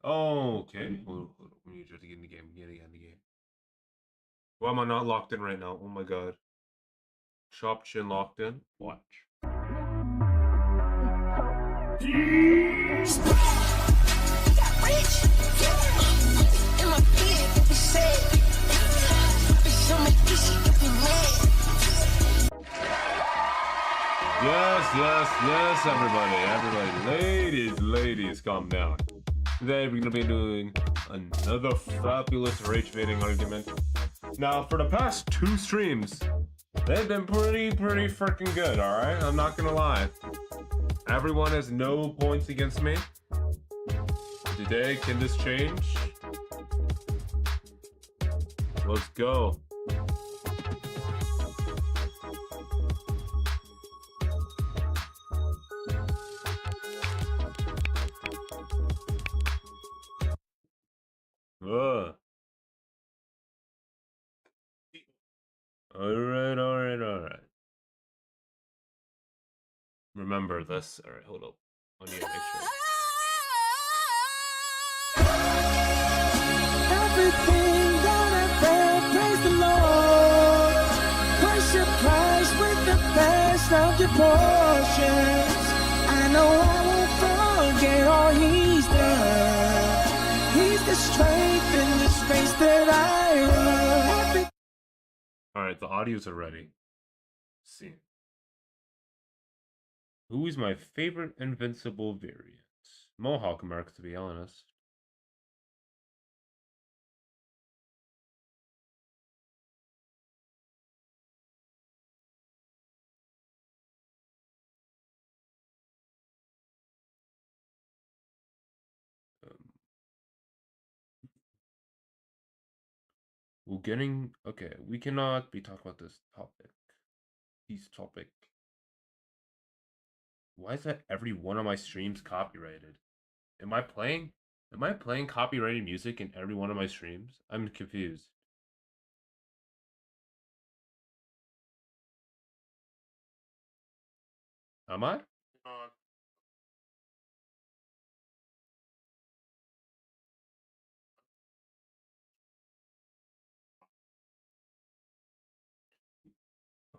Oh, okay. Hold on. We need you to get in the game. Get in the game. Why am I not locked in right now? Oh my god. Shop chin locked in. Watch. Yes, everybody. Ladies, calm down. Today we're gonna be doing another fabulous rage-baiting argument. Now, for the past 2 streams, they've been pretty freaking good, alright? I'm not gonna lie. Everyone has no points against me. Today, can this change? Let's go. Ugh. Alright. Remember this. Alright, hold up. I need to make sure. Everything that I felt, praise the Lord. Price your price with the best of your portions. I know I won't forget all He's done. He's the strength in this race that I run. Alright, the audios are ready. Let's see. Who is my favorite invincible variant? Mohawk Mark, to be honest. Okay, we cannot be talking about this topic. Why is that every one of my streams copyrighted? Am I playing copyrighted music in every one of my streams? I'm confused. Am I?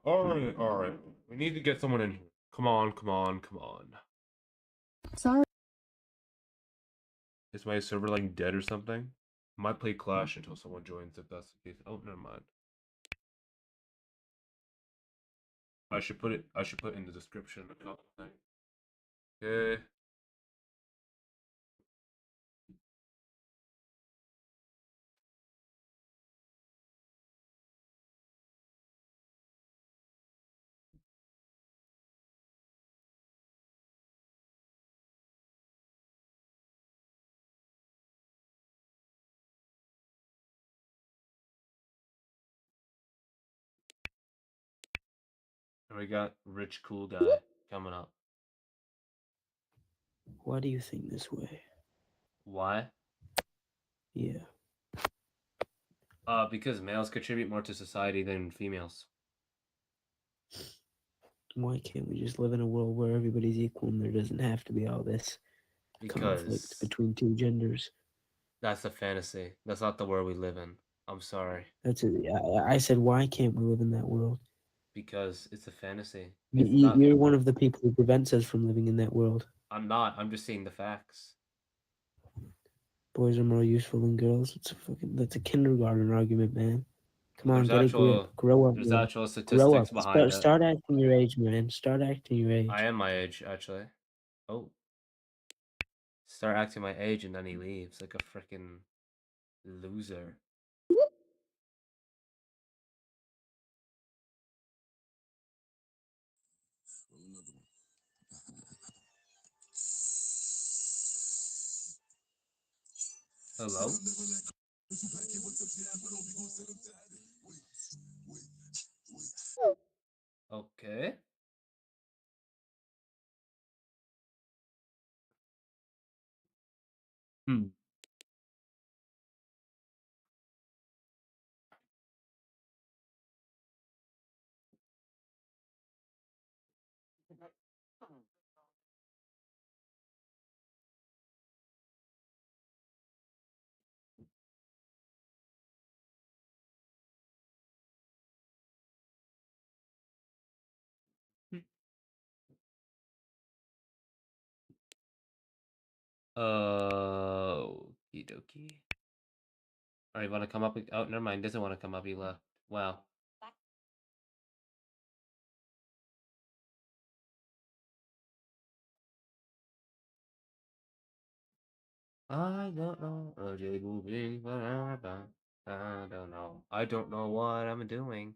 Alright. We need to get someone in here. Come on. Sorry. Is my server like dead or something? I might play Clash until someone joins if that's the case. Oh, never mind. I should put it in the description. Okay. And we got Rich Cool Guy coming up. Why do you think this way? Why? Yeah. Because males contribute more to society than females. Why can't we just live in a world where everybody's equal and there doesn't have to be all this conflict between two genders? That's a fantasy. That's not the world we live in. I'm sorry. I said, why can't we live in that world? Because it's a fantasy. You're one of the people who prevents us from living in that world. I'm not. I'm just saying the facts. Boys are more useful than girls. That's a kindergarten argument, man. Come on, get a grip. Grow up. There's man. actual statistics behind it. Start acting your age, man. Start acting your age. I am my age, actually. Oh. Start acting my age and then he leaves like a freaking loser. Hello? Okay. Okie dokie. Alright, wanna come up? Oh, never mind. Doesn't want to come up. He left. Wow. I don't know. I don't know. I don't know what I'm doing.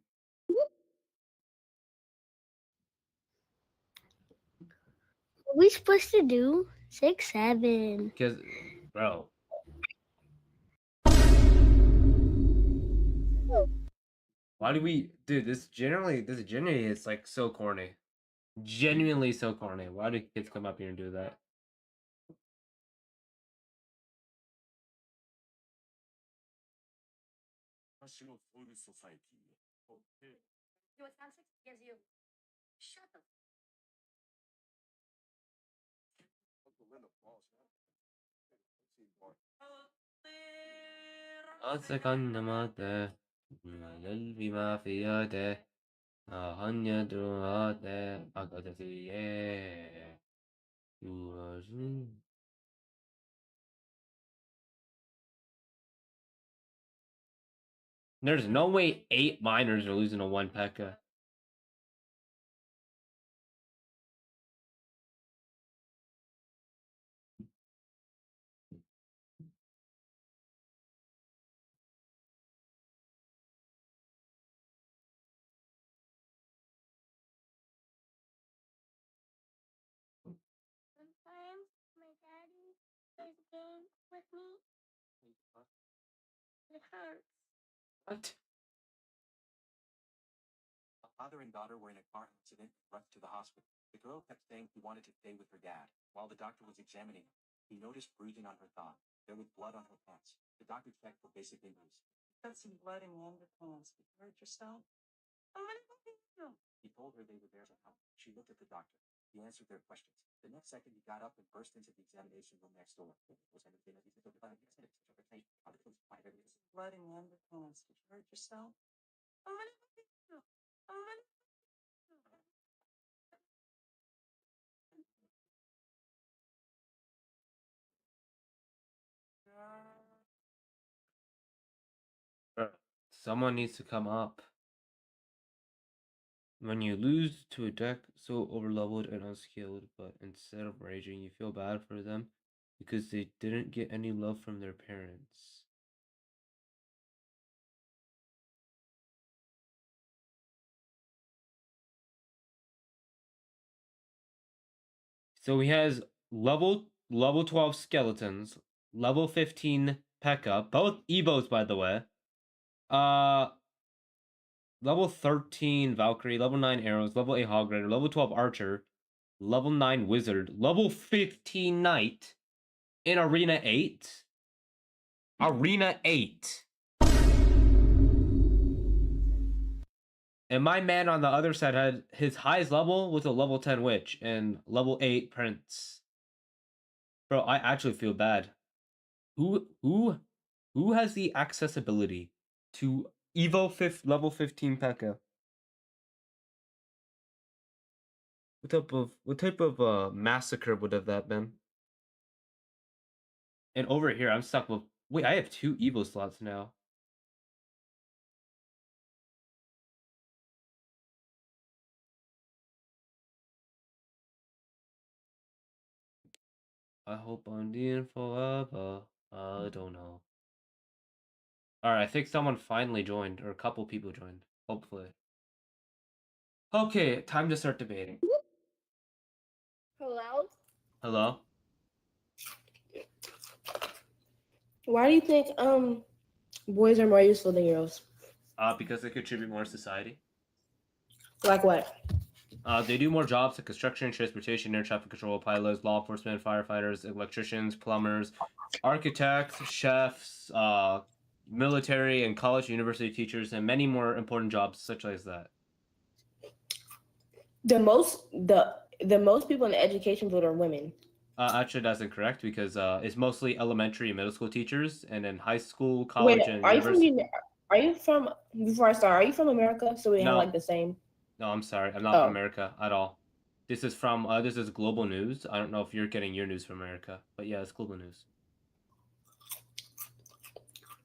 What are we supposed to do? 6, 7. Cause, bro. Why do we, dude? This generally is like so corny. Genuinely so corny. Why do kids come up here and do that? أتذكر ماذا قلبي ما في يده هنيا دروهاته أقدسيه There's no way 8 miners are losing to 1 P.E.K.K.A. Sometimes my daddy plays a game with me. It hurts. What? A father and daughter were in a car accident and rushed to the hospital. The girl kept saying she wanted to stay with her dad. While the doctor was examining her, he noticed bruising on her thigh. There was blood on her pants. The doctor checked for basic injuries. Got some blood in your underpants. You hurt yourself? I'm gonna go get you. He told her they were there to help. She looked at the doctor. He answered their questions. The next second, he got up and burst into the examination room next door. Blood in your underpants. Did you hurt yourself? I'm gonna go get you. I'm gonna. Someone needs to come up. When you lose to a deck so overleveled and unskilled, but instead of raging, you feel bad for them because they didn't get any love from their parents. So he has level 12 skeletons, level 15 P.E.K.K.A, both Evos by the way. Level 13 Valkyrie, level 9 Arrows, level 8 Hog Rider, level 12 Archer, level 9 Wizard, level 15 Knight in Arena 8. Arena 8. And my man on the other side had his highest level was a level 10 Witch and level 8 Prince. Bro, I actually feel bad. Who has the accessibility to Evo level 15 P.E.K.K.A? What type of massacre would have that been? And over here, I'm stuck with. Wait, I have 2 Evo slots now. I hope I'm in forever. I don't know. Alright, I think someone finally joined, or a couple people joined. Hopefully. Okay, time to start debating. Hello? Hello? Why do you think boys are more useful than girls? Because they contribute more to society. Like what? They do more jobs in construction, transportation, air traffic control, pilots, law enforcement, firefighters, electricians, plumbers, architects, chefs, military and college university teachers, and many more important jobs such as that. The most people in the education field are women. Actually, that's incorrect because it's mostly elementary and middle school teachers, and then high school, college, and university. Are you from? Before I start, are you from America? So we have No. like the same. No, I'm sorry, I'm not from America at all. This is from this is global news. I don't know if you're getting your news from America, but yeah, it's global news.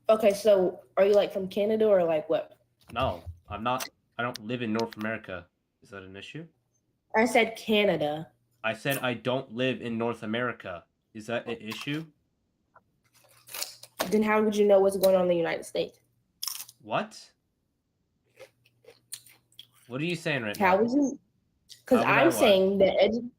Okay, so are you like from Canada or like what? No, I'm not. I don't live in North America. Is that an issue? I said Canada. I said I don't live in North America. Is that an issue? Then how would you know what's going on in the United States? What? What are you saying right How now? would you? Because How would I I'm what? saying that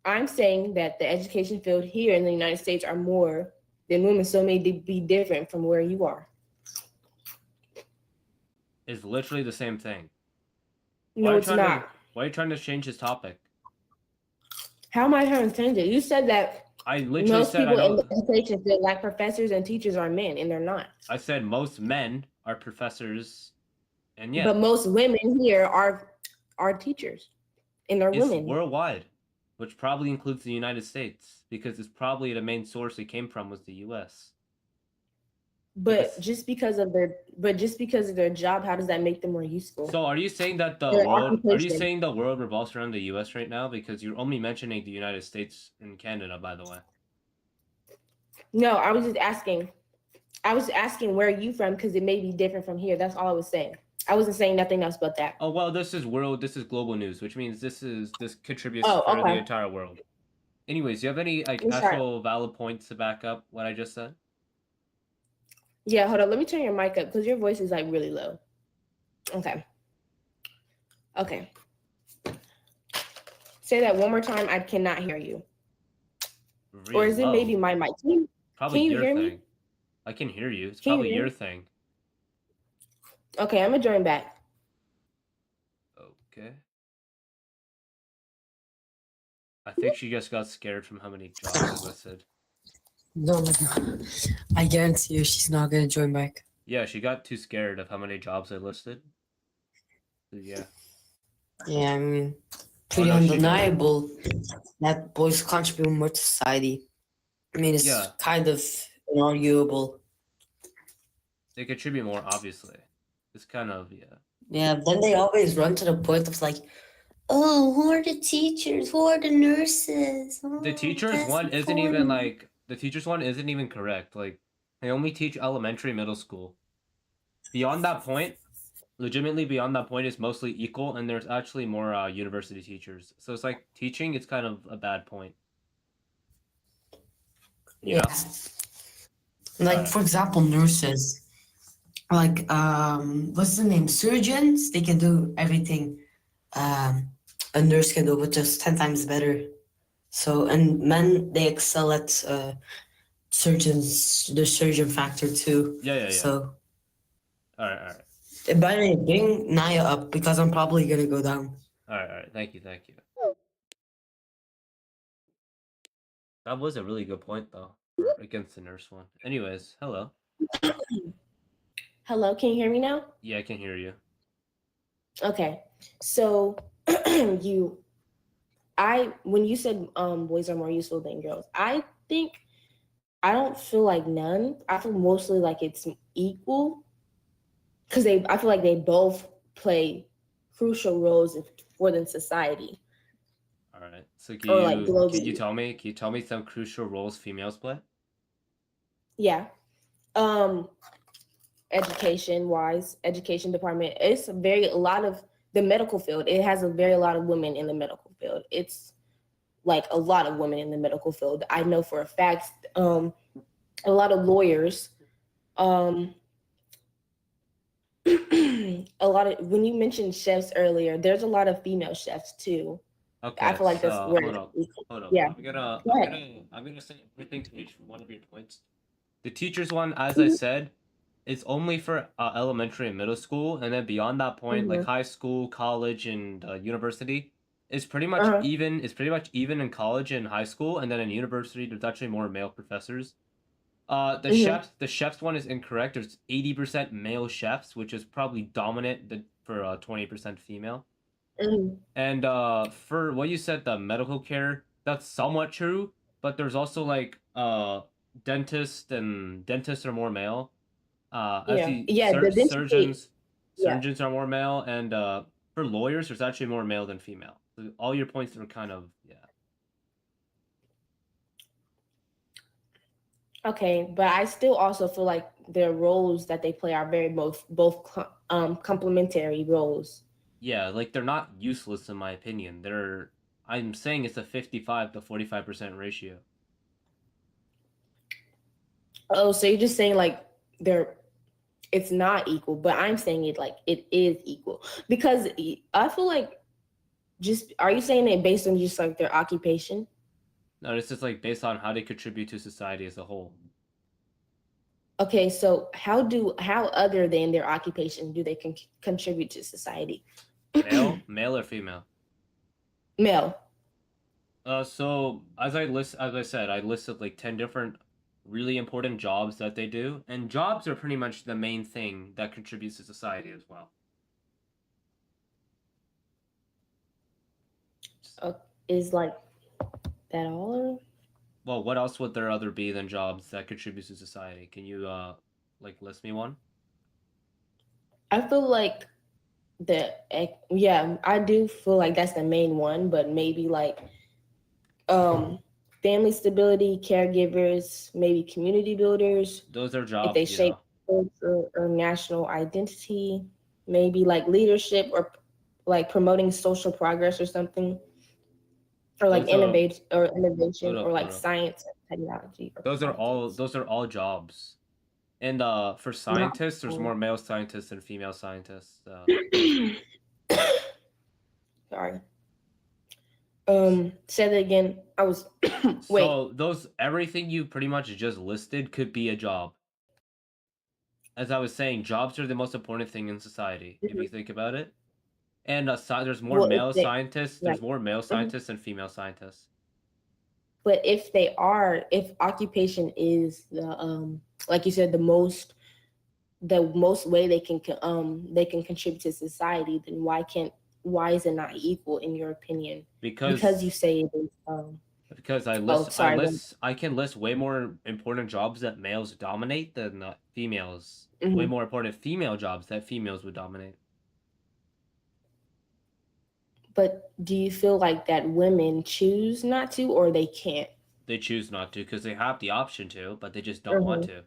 I'm saying that the education field here in the United States are more than women, so it may be different from where you are. It's literally the same thing. No, it's not. Why are you trying to change this topic? How am I trying to change it? You said that I literally most said I people in don't. the education field, like professors and teachers, are men, and they're not. I said most men are professors, and yeah, But most women here are teachers, and they're it's women. worldwide, which probably includes the United States, because it's probably the main source it came from was the U.S. But just because of their job, how does that make them more useful? So are you saying that the Their world? Are you occupation. saying the world revolves around the U.S. right now? Because you're only mentioning the United States and Canada, by the way. No, I was just asking. I was asking where are you from because it may be different from here. That's all I was saying. I wasn't saying nothing else but that. Oh well, this is global news, which means this contributes Oh, for the okay. entire world. Anyways, do you have any like I'm sorry. actual valid points to back up what I just said? Yeah, hold on. Let me turn your mic up because your voice is like really low. Okay. Okay. Say that one more time. I cannot hear you. Really Or is it low. maybe my mic? Probably can you your hear thing. me? I can hear you. It's Can you probably hear your me? thing. Okay, I'm gonna join back. Okay. I think she just got scared from how many jobs I listed. No, I guarantee you she's not gonna join back. Yeah, she got too scared of how many jobs I listed. So, yeah. Yeah, I mean, pretty no, she didn't. undeniable that boys contribute more to society. I mean, it's Yeah. kind of inarguable. They contribute more, obviously. It's kind of, yeah. Yeah, then they always run to the point of like, oh, who are the teachers? Who are the nurses? Oh, The teachers that's one isn't even important." like the teachers one isn't even correct. Like they only teach elementary, middle school. Beyond that point, legitimately beyond that point is mostly equal, and there's actually more university teachers. So it's like teaching is kind of a bad point. You Yeah. know? Like, for example, nurses. Like, what's the name? Surgeons, they can do everything a nurse can do, but just 10 times better. So, and men, they excel at surgeons, the surgeon factor too. Yeah. So, All right. by the way, bring Naya up because I'm probably gonna go down. All right. Thank you. That was a really good point, though, against the nurse one. Anyways, hello. Hello, can you hear me now? Yeah, I can hear you. Okay. So when you said boys are more useful than girls, I don't feel like none. I feel mostly like it's equal because I feel like they both play crucial roles for the society. All right. So globally. can you tell me some crucial roles females play? Yeah. Education department. It's a lot of the medical field. It has a lot of women in the medical field. It's like a lot of women in the medical field. I know for a fact. A lot of lawyers. A lot of when you mentioned chefs earlier, there's a lot of female chefs too. Okay. I feel like that's where. Hold up. Yeah. I'm gonna say everything to each one of your points. The teachers one, as I said, is only for elementary and middle school, and then beyond that point, like high school, college, and university, is pretty much even. It's pretty much even in college and high school, and then in university, there's actually more male professors. The chefs one is incorrect. There's 80% male chefs, which is probably dominant for 20% female. And for what you said, the medical care, that's somewhat true, but there's also like dentists are more male. Surgeons are more male, and for lawyers, there's actually more male than female. So all your points are kind of, yeah. Okay, but I still also feel like their roles that they play are very both complementary roles. Yeah, like they're not useless in my opinion. I'm saying it's a 55 to 45% ratio. Oh, so you're just saying like it's not equal, but I'm saying it like it is equal because I feel like are you saying it based on just like their occupation? No, it's just like based on how they contribute to society as a whole. Okay, so how other than their occupation do they contribute to society? Male or female? Male. So as I said, I listed like 10 different really important jobs that they do, and jobs are pretty much the main thing that contributes to society as well. Is like that all? Well, what else would there other be than jobs that contributes to society? Can you like list me one? I feel like I do feel like that's the main one, but maybe like family stability, caregivers, maybe community builders. Those are jobs, If they shape culture or national identity, maybe like leadership or like promoting social progress or something, or like innovation or like science and technology. Those are all jobs. And for scientists, there's more male scientists than female scientists. Sorry. Say that again. I was wait. So everything you pretty much just listed could be a job. As I was saying, jobs are the most important thing in society, if you think about it. And there's more male scientists. There's more male scientists than female scientists. But if occupation is the like you said, the most way they can contribute to society, then why is it not equal in your opinion? Because you say it is because I can list way more important jobs that males dominate than females. Mm-hmm. Way more important female jobs that females would dominate. But do you feel like that women choose not to, or they can't? They choose not to because they have the option to, but they just don't want to.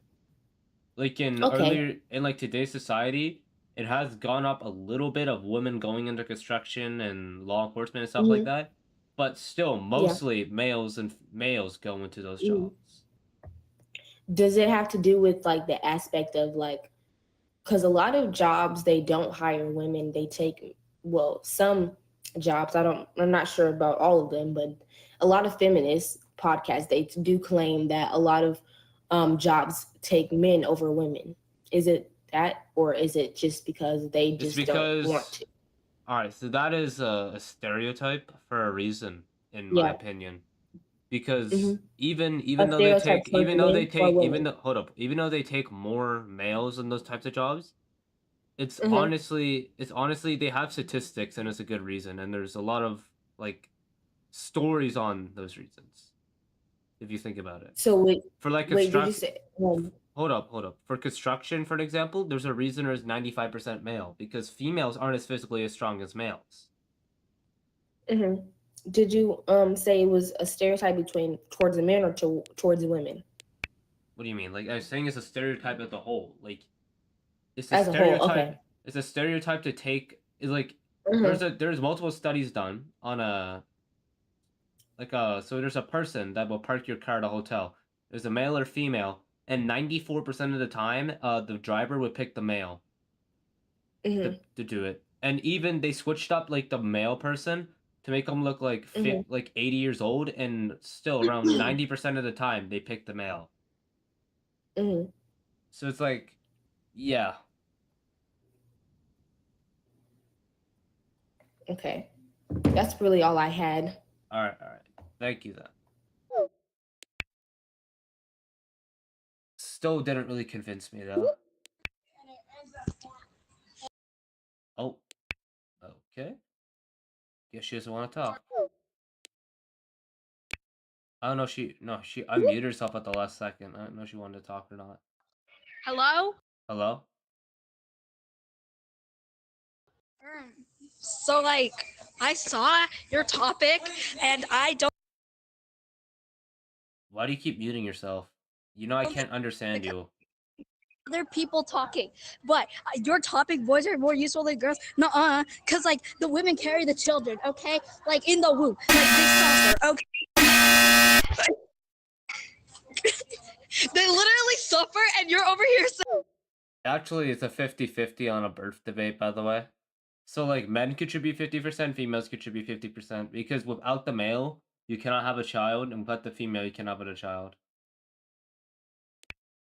Like in like today's society, it has gone up a little bit of women going into construction and law enforcement and stuff like that, but still mostly males go into those jobs. Does it have to do with like the aspect of like, because a lot of jobs they don't hire women, they take some jobs. I'm not sure about all of them, but a lot of feminist podcasts they do claim that a lot of jobs take men over women. Is it that, or is it just because they don't want to? All right, so that is a stereotype for a reason, in my opinion, because even though they take more males in those types of jobs, it's honestly they have statistics and it's a good reason, and there's a lot of like stories on those reasons. If you think about it. So for like construction, hold up. For construction, for example, there's a reason there's 95% male because females aren't as physically as strong as males. Did you say it was a stereotype towards the men or towards the women? What do you mean? Like I was saying, it's a stereotype as a whole. Like it's a stereotype. Whole, okay. It's a stereotype to take. Is like there's multiple studies done on a. So there's a person that will park your car at a hotel. There's a male or female, and 94% of the time, the driver would pick the male to do it. And even they switched up like the male person to make them look like like 80 years old, and still around 90% of the time they pick the male. So it's like, yeah. Okay, that's really all I had. All right. Thank you, then. Still didn't really convince me, though. Oh. Okay. Guess she doesn't want to talk. I don't know. She unmuted herself at the last second. I don't know if she wanted to talk or not. Hello? Hello? So like, I saw your topic, and I don't. Why do you keep muting yourself? You know I can't understand you. Other people talking, but your topic, boys are more useful than girls. Nuh-uh, cause like the women carry the children, okay? Like in the womb, like they suffer, okay? They literally suffer, and you're over here saying. Actually, it's a 50-50 on a birth debate, by the way. So like men contribute 50%, females contribute 50%, because without the male, you cannot have a child, and without the female, you cannot have a child.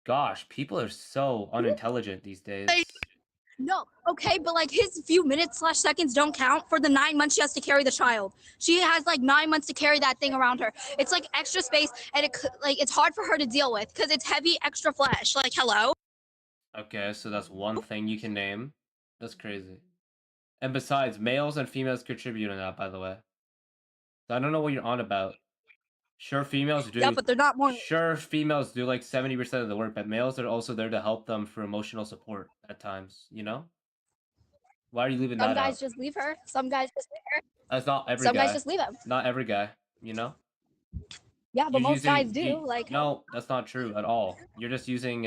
Gosh, people are so unintelligent these days. No, okay, but like his few minutes/seconds don't count for the 9 months she has to carry the child. She has like 9 months to carry that thing around her. It's like extra space, and it's hard for her to deal with because it's heavy, extra flesh. Like, hello. Okay, so that's one thing you can name. That's crazy. And besides, males and females contribute in that, by the way. So I don't know what you're on about. Sure, females do. Yeah, but they're not more. Sure, females do like 70% of the work, but males are also there to help them for emotional support at times, you know? Why are you leaving Some that guys out? just leave her. Some guys just leave her. That's not every Some guy. guys just leave him. Not every guy, you know? Yeah, but You're most guys using- do. Like, No, that's not true at all. You're just using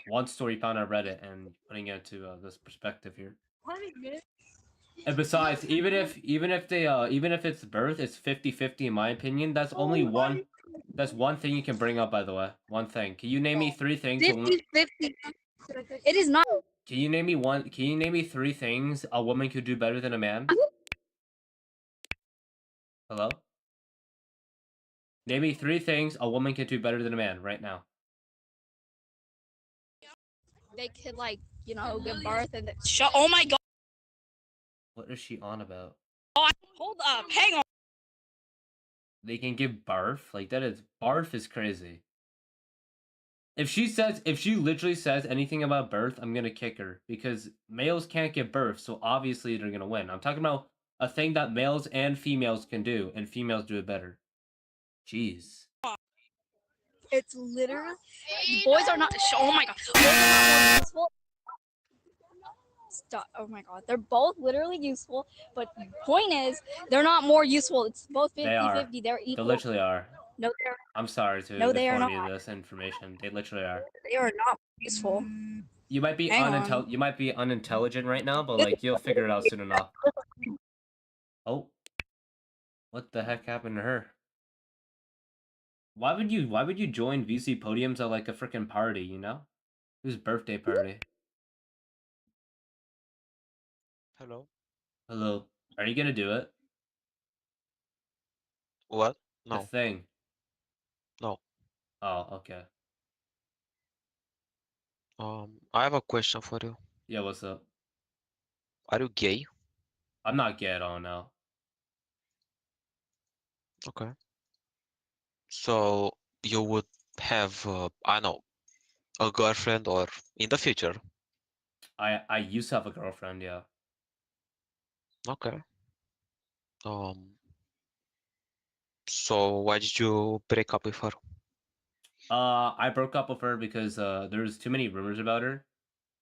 one story found on Reddit and putting it to this perspective here. And besides, even if it's birth, it's 50-50 in my opinion. That's only one. That's one thing you can bring up, by the way. One thing. Can you name me 3 things? 50-50. It is not. Can you name me one? Can you name me 3 things a woman could do better than a man? Hello. Name me 3 things a woman can do better than a man right now. They could like, you know, give birth and shut. Oh my god. What is she on about? Oh, hold up. Hang on. They can give birth? Like that is barf is crazy. If she literally says anything about birth, I'm gonna kick her because males can't give birth, so obviously they're gonna win. I'm talking about a thing that males and females can do, and females do it better. Jeez. It's literally boys are not. Oh my god. Boys are not more useful. Stop. Oh my god. They're both literally useful, but point is they're not more useful. It's both 50-50. They are. They're equal. They literally are. No, they're. I'm sorry to No, they are inform you not. of this information. They literally are. They are not useful. You might be you might be unintelligent right now, but like you'll figure it out soon enough. Oh. What the heck happened to her? Why would you join VC Podiums at like a freaking party, you know? Whose birthday party? Hello. Hello. Are you gonna do it? What? The No. thing. No. Oh, okay. I have a question for you. Yeah, what's up? Are you gay? I'm not gay at all now. Okay. So you would have, I know, a girlfriend or in the future. I used to have a girlfriend, yeah. Okay. So why did you break up with her? I broke up with her because there's too many rumors about her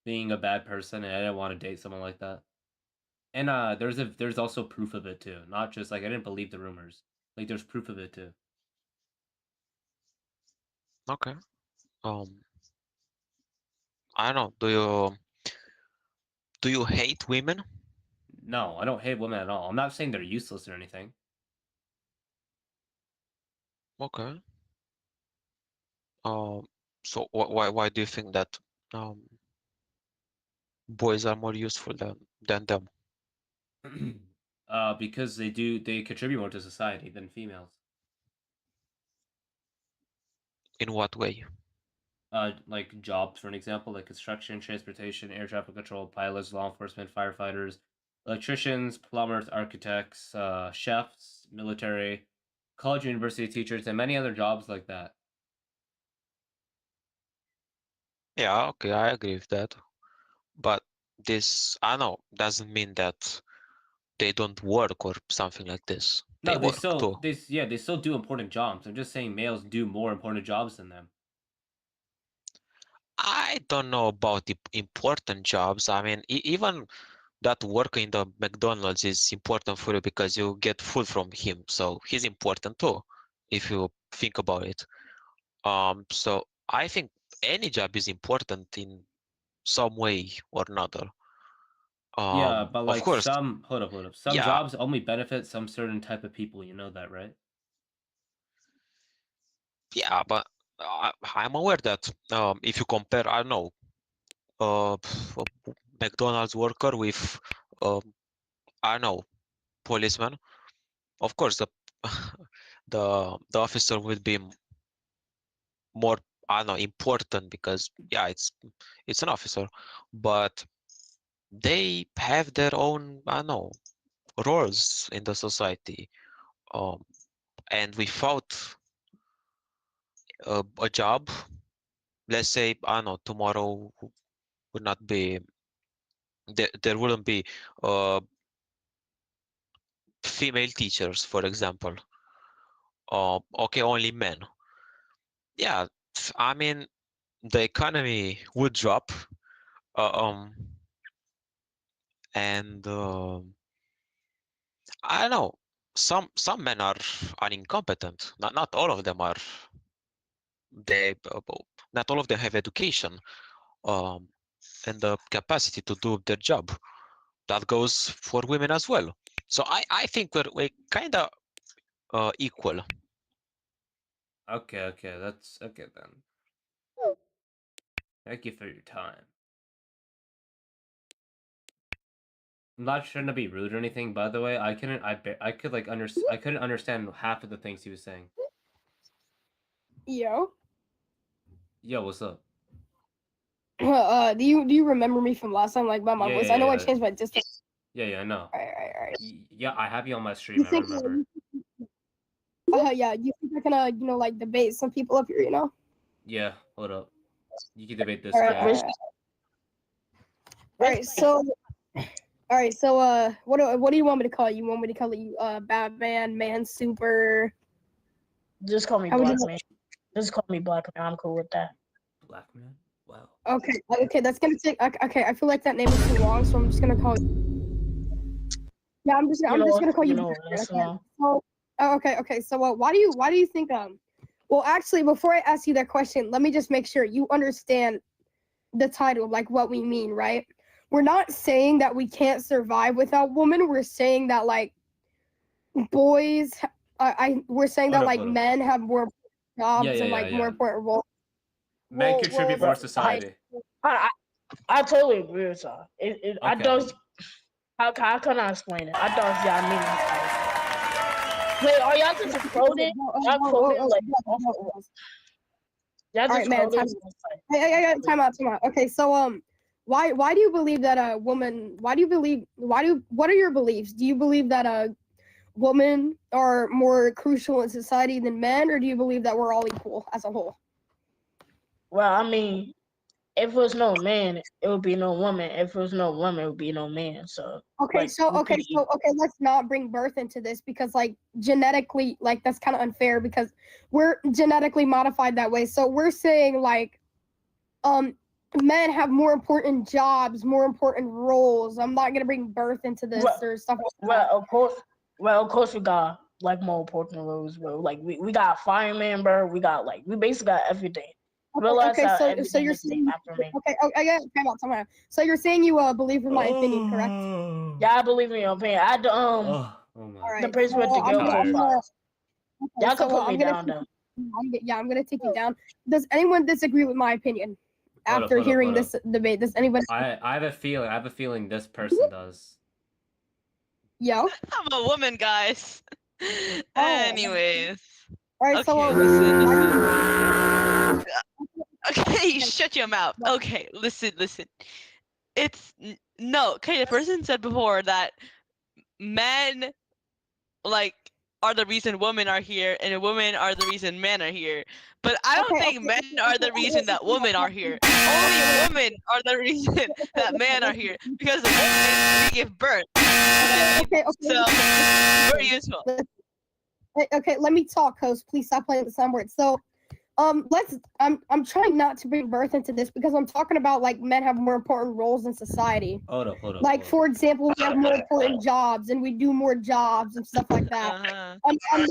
being a bad person, and I didn't want to date someone like that. And there's also proof of it too. Not just like I didn't believe the rumors. Like there's proof of it too. Okay. I don't know. Do you hate women? No, I don't hate women at all. I'm not saying they're useless or anything. Okay. So why do you think that boys are more useful than them? Because they contribute more to society than females. In what way? Like jobs, for an example, like construction, transportation, air traffic control, pilots, law enforcement, firefighters, electricians, plumbers, architects, chefs, military, college and university teachers, and many other jobs like that. Yeah, okay, I agree with that. But this, I know, doesn't mean that they don't work or something like this. No, They work too. they still do important jobs. I'm just saying males do more important jobs than them. I don't know about the important jobs. I mean, even that worker in the McDonald's is important for you because you get food from him. So he's important too, if you think about it. So I think any job is important in some way or another. Yeah, but Of like course, hold up. Some yeah, jobs only benefit some certain type of people. You know that, right? yeah, but I'm aware that if you compare, I don't know, a McDonald's worker with, I don't know, policeman, of course the officer will be more, I don't know, important because yeah, it's an officer, but they have their own, I don't know, roles in the society. Um, and without a job, let's say, I don't know, tomorrow would not be there wouldn't be uh, female teachers, for example. Okay, only men. Yeah, I mean, the economy would drop, uh, um, and I don't know. Some men are incompetent. Not all of them are. They not all of them have education, um, and the capacity to do their job. That goes for women as well. So I think we're kind of equal. Okay, that's okay then. Thank you for your time. I'm not trying to be rude or anything. By the way, I couldn't. I could like I couldn't understand half of the things he was saying. Yo. Yo, what's up? Do you remember me from last time? Like by my Yeah, voice? yeah, I know I yeah. changed my distance. Yeah, I know. Alright. Yeah, I have you on my stream. You I think? remember. Yeah. You think I can like debate some people up here? You know? Yeah, hold up. You can debate this Alright. guy. Alright. So. Alright. So what do you want me to call you? You want me to call you Batman, Man Super? Just call me Black Man. Just call me Black Man. I'm cool with that. Black Man? Wow. Okay, that's gonna take. Okay, I feel like that name is too long, so I'm just gonna call you. Yeah, I'm just gonna call you. So, okay. So, why do you think Well, actually, before I ask you that question, let me just make sure you understand the title, like what we mean, right? We're not saying that we can't survive without women. We're saying that like boys, we're saying that like men have more jobs and like more important roles. Men contribute more to society. I totally agree with y'all. I don't. How can I explain it? I don't. Yeah, I mean, wait, are y'all just quoting? Y'all quoting like? Y'all just quoting? Hey, time out. Okay, so why do you believe that a woman? What are your beliefs? Do you believe that women are more crucial in society than men, or do you believe that we're all equal as a whole? Well, I mean, if there was no man, it would be no woman. If there was no woman, it would be no man. So okay, let's not bring birth into this because like genetically, like that's kind of unfair because we're genetically modified that way. So we're saying like, men have more important jobs, more important roles. I'm not gonna bring birth into this or stuff like that. Of course, we got like more important roles, bro. Like we got fireman, bro. We basically got everything. Okay, so you're saying time out. So you're saying you believe in my opinion, correct? Yeah, I believe in your opinion. I the person with the girl. Y'all can put me down though. I'm gonna take you down. Does anyone disagree with my opinion after hearing this debate? Does anyone? I have a feeling this person does. Yo. I'm a woman, guys. Anyways. All right, okay, so listen. Okay, shut your mouth. Okay, listen. It's no. Okay, the person said before that men like are the reason women are here, and women are the reason men are here. But I don't think men are the reason that women are here. Only women are the reason that men are here because women we give birth. So very useful. Okay, let me talk, host. Please stop playing the sound words. So, I'm trying not to bring birth into this because I'm talking about like men have more important roles in society. Hold up. Like for example, we have more important jobs and we do more jobs and stuff like that. I'm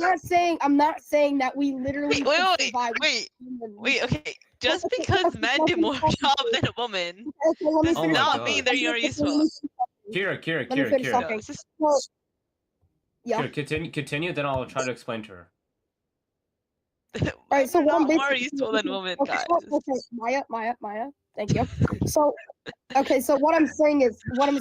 not saying that we literally Wait, okay. Just because men do more jobs than a woman does not mean they're more useful. Kira. Yeah. Kira, continue, then I'll try to explain to her. Alright, so what I'm more useful than women, guys. Okay, Maya, thank you. So, okay, so what I'm saying is, I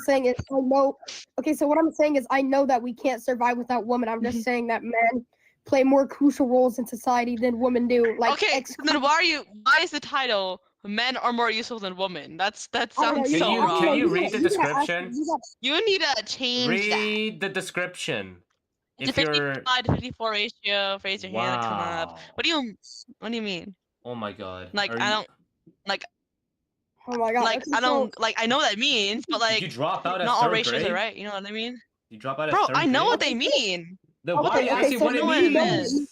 know. Okay, so what I'm saying is, I know that we can't survive without women. I'm just saying that men play more crucial roles in society than women do. Like, okay, then why is the title "Men are more useful than women"? That sounds so wrong. Can you read the description? You need to change that. Read the description. It's a 55 to 54 ratio. Raise your hand to come up. What do you mean? Oh my god. Like I don't like. Oh my god. Like I don't like I know what that means, but like you drop out at not all third ratios grade? are right. You know what I mean? You drop out at Bro, third I know grade? what they mean. Then why ask you what it means?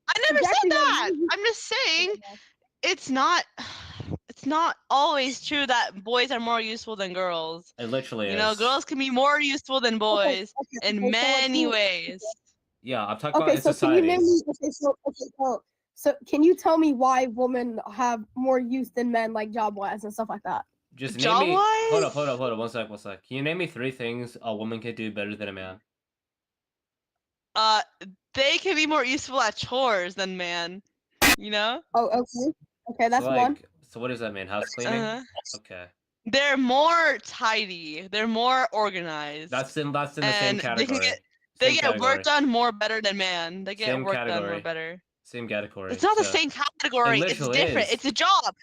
I never said that. I'm just saying it's not always true that boys are more useful than girls. It literally You is. know, girls can be more useful than boys in many ways. Yeah, I'm talking Okay, about so society. can you name me? So can you tell me why women have more use than men, like job wise and stuff like that? Just name me. Hold up. 1 sec. Can you name me 3 things a woman can do better than a man? They can be more useful at chores than man. You know? Oh, okay. Okay, that's one. So what does that mean? House cleaning? Okay. They're more tidy. They're more organized. That's in the same category. They get work done more better than man. They get work done more better. Same category. It's not the same category. It's different. It's a job.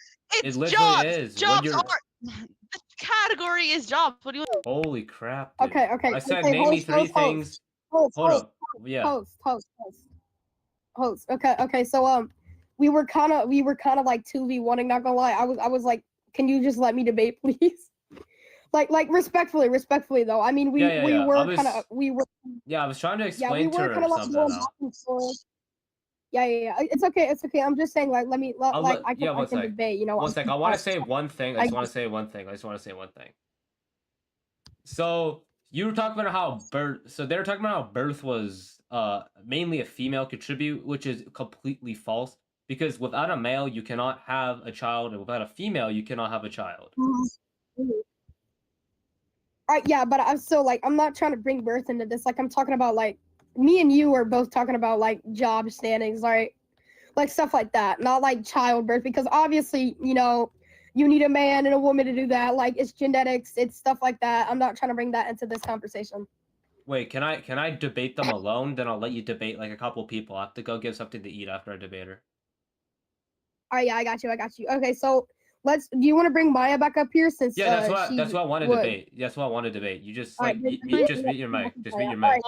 It's jobs. Is. Jobs are. The category is jobs. What do you? Holy crap. Dude. Okay. I said name me 3 things. Hold up. Yeah. Host. Okay. So we were kind of like 2v1ing. Not gonna lie. I was like, can you just let me debate, please? Like respectfully though. I mean, we were kind of. Yeah, I was trying to explain to her something. Yeah. It's okay. I'm just saying, like, I can debate. You know. 1 sec. I want to say one thing. I just want to say one thing. So you were talking about how birth. So they were talking about how birth was mainly a female contribute, which is completely false. Because without a male, you cannot have a child, and without a female, you cannot have a child. Yeah, but I'm still like, I'm not trying to bring birth into this. Like, I'm talking about like, me and you are both talking about like job standings, right? Like stuff like that, not like childbirth, because obviously, you know, you need a man and a woman to do that. Like, it's genetics, it's stuff like that. I'm not trying to bring that into this conversation. Wait, can I debate them alone? Then I'll let you debate like a couple people. I have to go get something to eat after I debate her. All right, yeah, I got you. Okay, so do you want to bring Maya back up here since that's what I want to debate. That's what I want to debate. You just like you just mute your mic. Just mute your mic.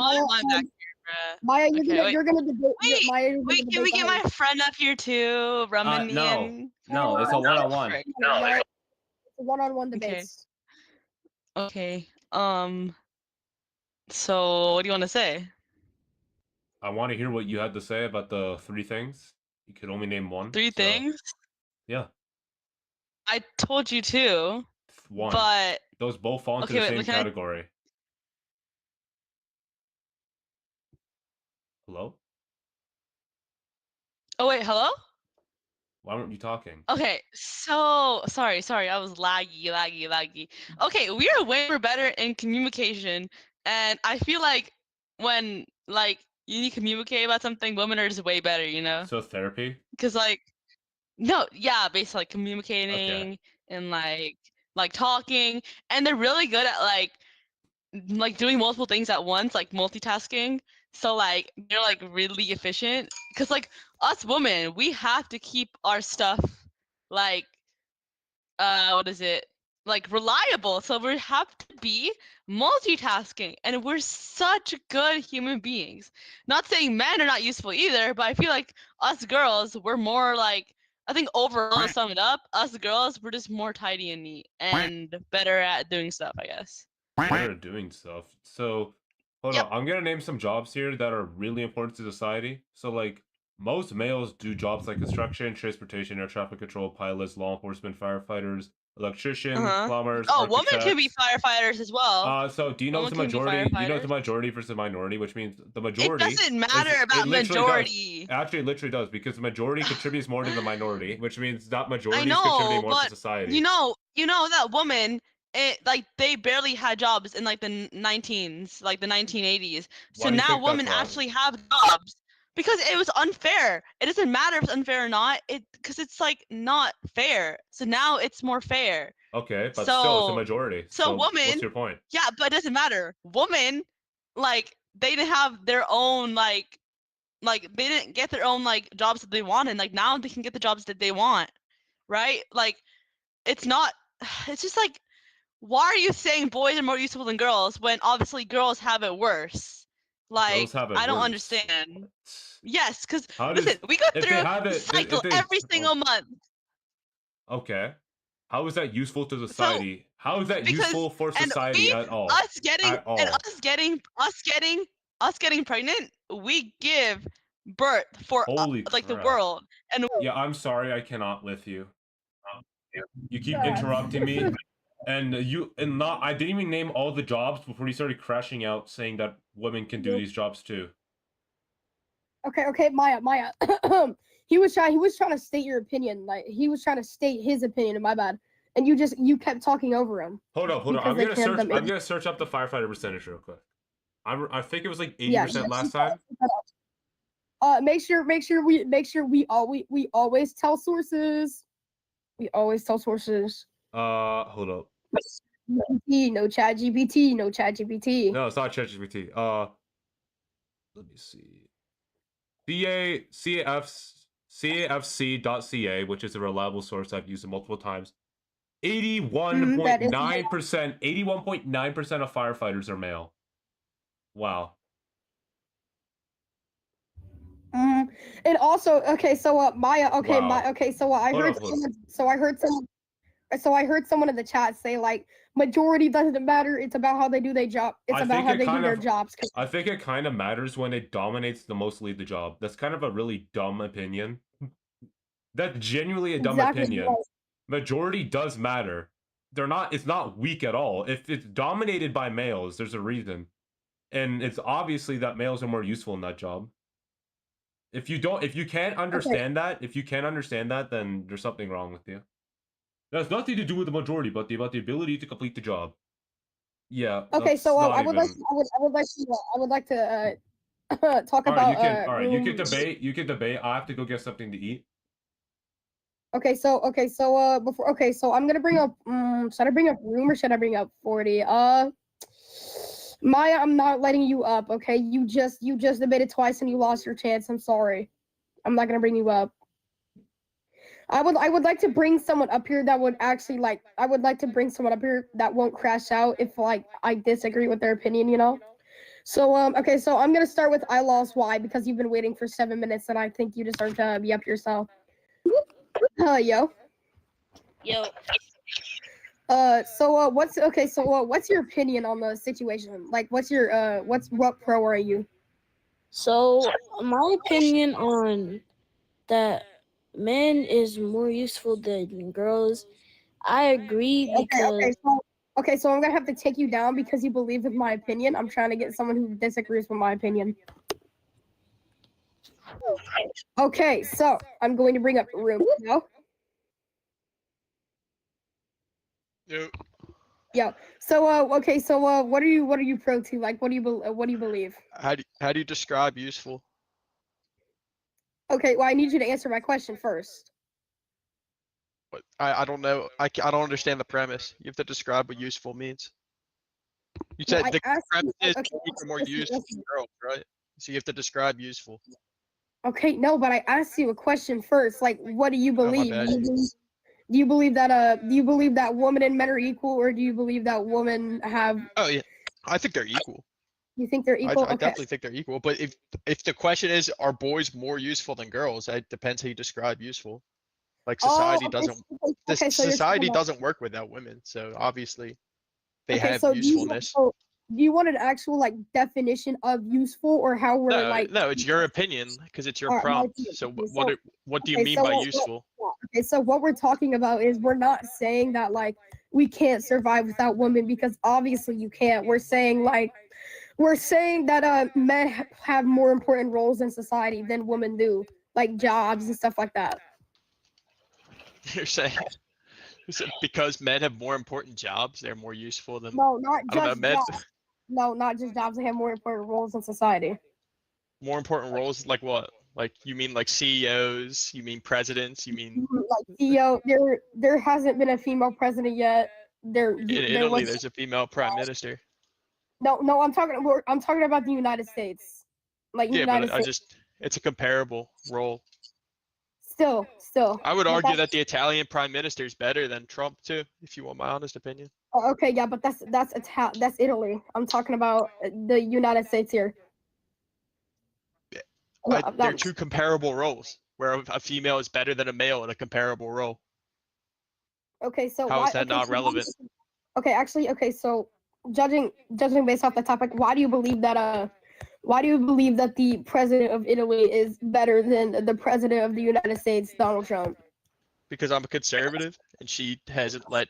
Maya, you're gonna debate. Wait, can we get my friend up here too? No, it's a one-on-one. It's a one-on-one debate. Okay. So what do you want to say? I want to hear what you had to say about the 3 things. You could only name 1. 3 things? Yeah. I told you 2. 1. But those both fall into the same category. Hello? Oh wait, hello? Why weren't you talking? Okay, so sorry, I was laggy. Okay, we are way more better in communication, and I feel like when like you need to communicate about something, women are just way better, you know? So therapy? Because like basically like communicating and like talking, and they're really good at like doing multiple things at once, like multitasking. So like they're like really efficient, because like us women, we have to keep our stuff like like reliable, so we have to be multitasking, and we're such good human beings. Not saying men are not useful either, but I feel like us girls, we're more like, I think overall, to sum it up, us girls, we're just more tidy and neat and better at doing stuff, I guess. Better at doing stuff. So hold on, I'm gonna name some jobs here that are really important to society. So like Most males do jobs like construction, transportation, air traffic control, pilots, law enforcement, firefighters, electrician, plumbers, Oh, women can be architects. firefighters as well. So do you know Women the can be majority? Do you know the firefighters. majority versus the minority? Which means the It majority. doesn't matter It about literally majority. does. Actually, it literally does because the majority contributes more to the minority, which means that I majority is contributing know, more to but society. you know that woman. Like they barely had jobs in like the 19s, like the 1980s. So Why do you now think that's women wrong? actually have jobs because it was unfair. It doesn't matter if it's unfair or not. Because it's like not fair. So now it's more fair. Okay, but still, it's a majority. So women. What's your point? Yeah, but it doesn't matter. Women, like they didn't have their own like they didn't get their own like jobs that they wanted. Like now they can get the jobs that they want, right? Like it's not. It's just like. Why are you saying boys are more useful than girls when obviously girls have it worse? Like, Girls have it I don't worse. understand. Yes, because How listen, we go if through they have the it, cycle if they, every single month. Okay. How is that useful to society? How is that useful for And society at all? us getting At all. and us getting pregnant, we give birth for Holy like the crap. world. And Yeah, I'm sorry, I cannot with you. You keep interrupting me. And I didn't even name all the jobs before you started crashing out saying that women can do these jobs too. Okay, Maya. he was trying to state your opinion. Like he was trying to state his opinion, my bad. And you kept talking over him. Hold on. I'm gonna search up the firefighter percentage real quick. I think it was like 80% last time. Make sure we always tell sources. We always tell sources. Hold up. No chat GPT. No, it's not chat GPT. Let me see. CAFC.ca, which is a reliable source. I've used it multiple times. 81.9% of firefighters are male. Wow. And also, okay, so Maya, okay, Wow. I heard someone in the chat say like majority doesn't matter. It's about how they do their job. It's about how they do their jobs. I think it kind of matters when it dominates the most lead the job. That's kind of a really dumb opinion. That's genuinely a dumb opinion. Right. Majority does matter. It's not weak at all. If it's dominated by males, there's a reason. And it's obviously that males are more useful in that job. If you can't understand that, then there's something wrong with you. That has nothing to do with the majority, but about the ability to complete the job. Yeah. Okay, so I would like to talk about. You can debate. You can debate. I have to go get something to eat. Okay, so I'm gonna bring up. Should I bring up room or should I bring up 40? Maya, I'm not letting you up. Okay, you just debated twice and you lost your chance. I'm sorry. I'm not gonna bring you up. I would like to bring someone up here that would actually like. I would like to bring someone up here that won't crash out if like I disagree with their opinion. You know. So okay, so I'm gonna start with I lost why because you've been waiting for 7 minutes and I think you deserve to be up yourself. Yo. So what's your opinion on the situation? Like, what pro are you? So my opinion on that men is more useful than girls. I agree because. Okay, so I'm gonna have to take you down because you believe with my opinion. I'm trying to get someone who disagrees with my opinion. Okay, so I'm going to bring up room now. Yeah. So okay. So what are you pro to? Like, what do you believe? How do you describe useful? Okay. Well, I need you to answer my question first. But I don't know. I don't understand the premise. You have to describe what useful means. You said the premise is more useful than girls, right? So you have to describe useful. Okay. No, but I asked you a question first. Like, what do you believe? Do you believe that women and men are equal, or do you believe that women have? Oh yeah, I think they're equal. You think they're equal? I definitely think they're equal. But if the question is, are boys more useful than girls? It depends how you describe useful. Like society doesn't work without women, so obviously they have usefulness. do you want an actual like definition of useful or how we're No, like? no, it's your opinion because it's your Alright, prompt. okay, So okay, what do you okay, mean so by what- useful? Okay, so what we're talking about is we're not saying that like we can't survive without women because obviously you can't. We're saying that men have more important roles in society than women do, like jobs and stuff like that. You're saying because men have more important jobs, they're more useful than No, not I don't know, just men. jobs. No, not just jobs. They have more important roles in society. More important roles like what? Like you mean like CEOs? You mean presidents? You mean Like CEO, there hasn't been a female president yet. There in there Italy? was There's a female prime minister. no. I'm talking about the United States, like Yeah, United but States. it's a comparable role. Still. I would But argue that's- that the Italian prime minister is better than Trump too, if you want my honest opinion. Oh, okay, yeah, but that's Italy. I'm talking about the United States here. They're two comparable roles, where a female is better than a male in a comparable role. Okay, so How why, is that not relevant? Okay, actually, okay, so judging based off the topic, why do you believe that the president of Italy is better than the president of the United States, Donald Trump? Because I'm a conservative, and she hasn't let